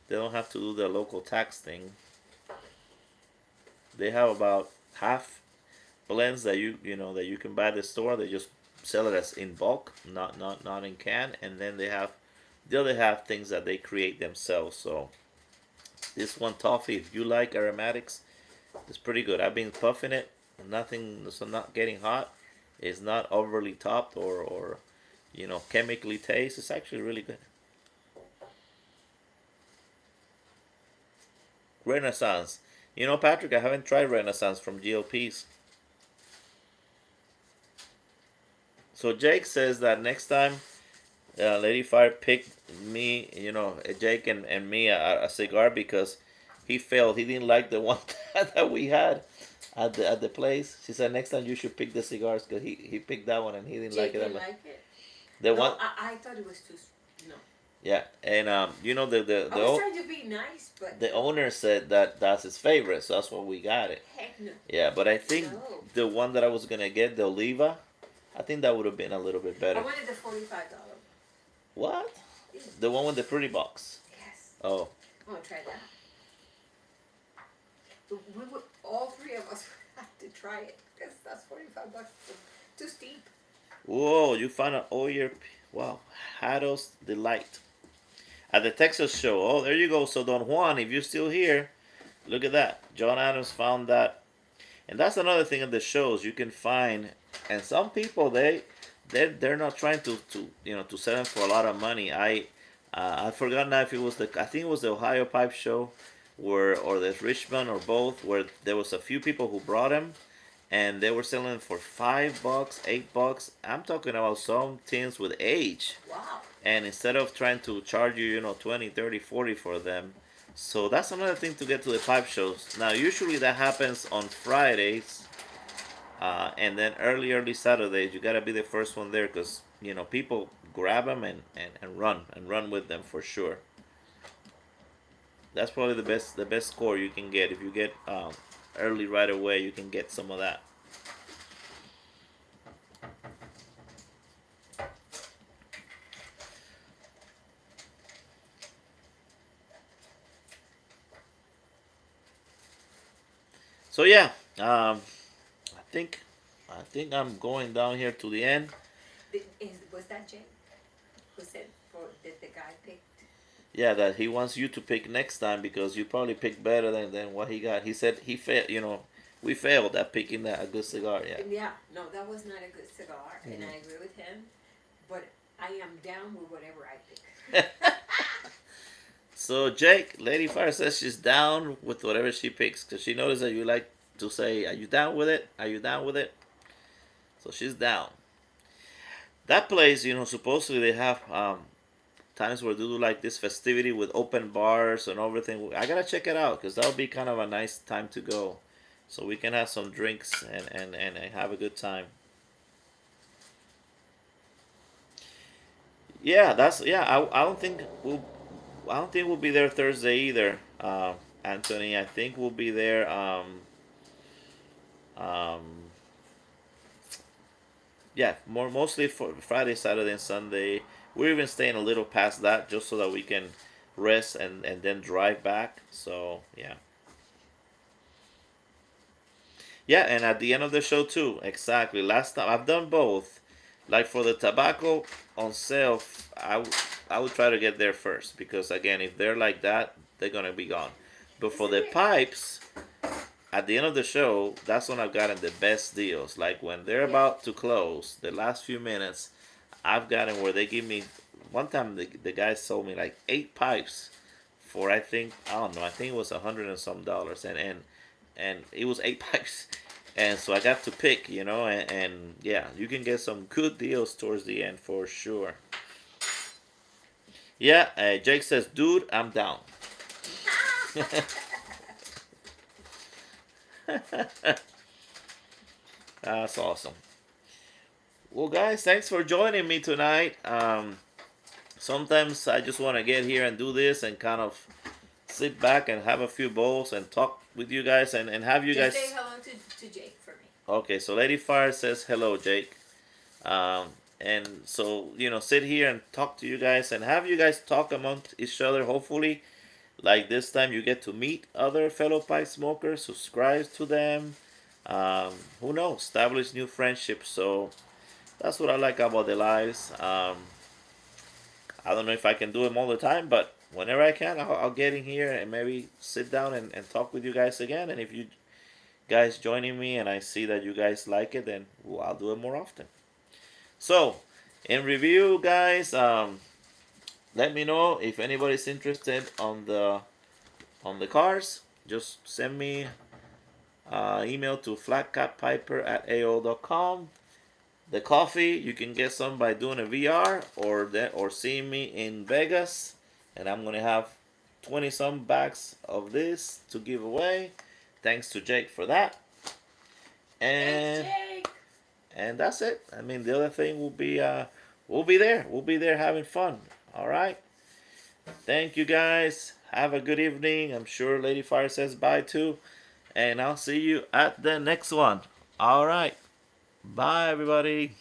they don't have to do the local tax thing. They have about half blends that that you can buy at the store. They just sell it as in bulk, not in can. And then they have the other half things that they create themselves. So this one toffee, if you like aromatics, it's pretty good. I've been puffing it. Nothing, so not getting hot. It's not overly topped or chemically taste. It's actually really good. Renaissance. Patrick, I haven't tried Renaissance from GLP's. So Jake says that next time Lady Fire picked me, Jake and me a cigar because he failed. He didn't like the one that we had at the place. She said next time you should pick the cigars because he picked that one and he didn't like Jake it. didn't like it. The No, one, I thought it was too. No. yeah, and I was trying to be nice, but the owner said that that's his favorite, so that's why we got it. heck no. Yeah, but I think No. the one that I was gonna get, the Oliva, I think that would have been a little bit I better. wanted the $45. What? The one with the pretty box. Yes. Oh, I want to try that. We would, all three of us would have to try it because that's $45 too steep. whoa! You found an Oyer. Wow, Hados Delight at the Texas show. Oh, there you go. So Don Juan, if you're still here, look at that. John Adams found that, and that's another thing at the shows you can find. And some people they're not trying to sell them for a lot of money. I forgot now if it was I think it was the Ohio Pipe Show, or the Richmond or both, where there was a few people who brought them, and they were selling for $5, $8. I'm talking about some tins with age. Wow. And instead of trying to charge you, 20, 30, 40 for them. So that's another thing to get to the pipe shows. Now, usually that happens on Fridays, and then early Saturdays. You gotta be the first one there because people grab them and run with them for sure. That's probably the best score you can get. If you get early right away, you can get some of that. So yeah, I think I'm going down here to the end. Was that Jake who said that the guy picked? Yeah, that he wants you to pick next time because you probably picked better than what he got. He said he failed. We failed at picking a good cigar. Yeah. Yeah, no, that was not a good cigar, and I agree with him. But I am down with whatever I pick. So Jake, Lady Fire says she's down with whatever she picks because she knows that you like to say, "Are you down with it? Are you down with it?" So she's down. That place, supposedly they have times where they do like this festivity with open bars and everything. I gotta check it out because that'll be kind of a nice time to go, so we can have some drinks and have a good time. Yeah, that's yeah. I don't think we'll be there Thursday either, Anthony. I think we'll be there. Um, yeah, mostly for Friday, Saturday, and Sunday. We're even staying a little past that just so that we can rest and then drive back. So yeah, yeah, and at the end of the show too. Exactly. Last time I've done both. Like for the tobacco on sale, I would try to get there first because again, if they're like that, they're gonna be gone. But for the pipes, at the end of the show, that's when I've gotten the best deals. Like when they're about to close, the last few minutes, I've gotten where they give me. One time the guy sold me like 8 pipes for I don't know, I think it was $100 and some dollars, and it was 8 pipes, and so I got to pick, and yeah, you can get some good deals towards the end for sure. Yeah, Jake says, dude, I'm down. That's awesome. Well, guys, thanks for joining me tonight. Sometimes I just want to get here and do this and kind of sit back and have a few bowls and talk with you guys and have you Just guys. say hello to Jake for me. Okay, so Lady Fire says hello, Jake. And so, sit here and talk to you guys and have you guys talk amongst each other. Hopefully, like this time, you get to meet other fellow pipe smokers, subscribe to them. Who knows? Establish new friendships. So that's what I like about the lives. I don't know if I can do them all the time, but whenever I can, I'll get in here and maybe sit down and talk with you guys again. And if you guys joining me and I see that you guys like it, then I'll do it more often. So, in review, guys, let me know if anybody's interested on the cars. Just send me email to flatcatpiper@aol.com. The coffee, you can get some by doing a VR or seeing me in Vegas, and I'm gonna have 20 some bags of this to give away. Thanks to Jake for that. And Thanks, Jake. and that's it. I mean, the other thing will be we'll be there. We'll be there having fun. All right. Thank you guys. Have a good evening. I'm sure Lady Fire says bye too, and I'll see you at the next one. All right. Bye, everybody.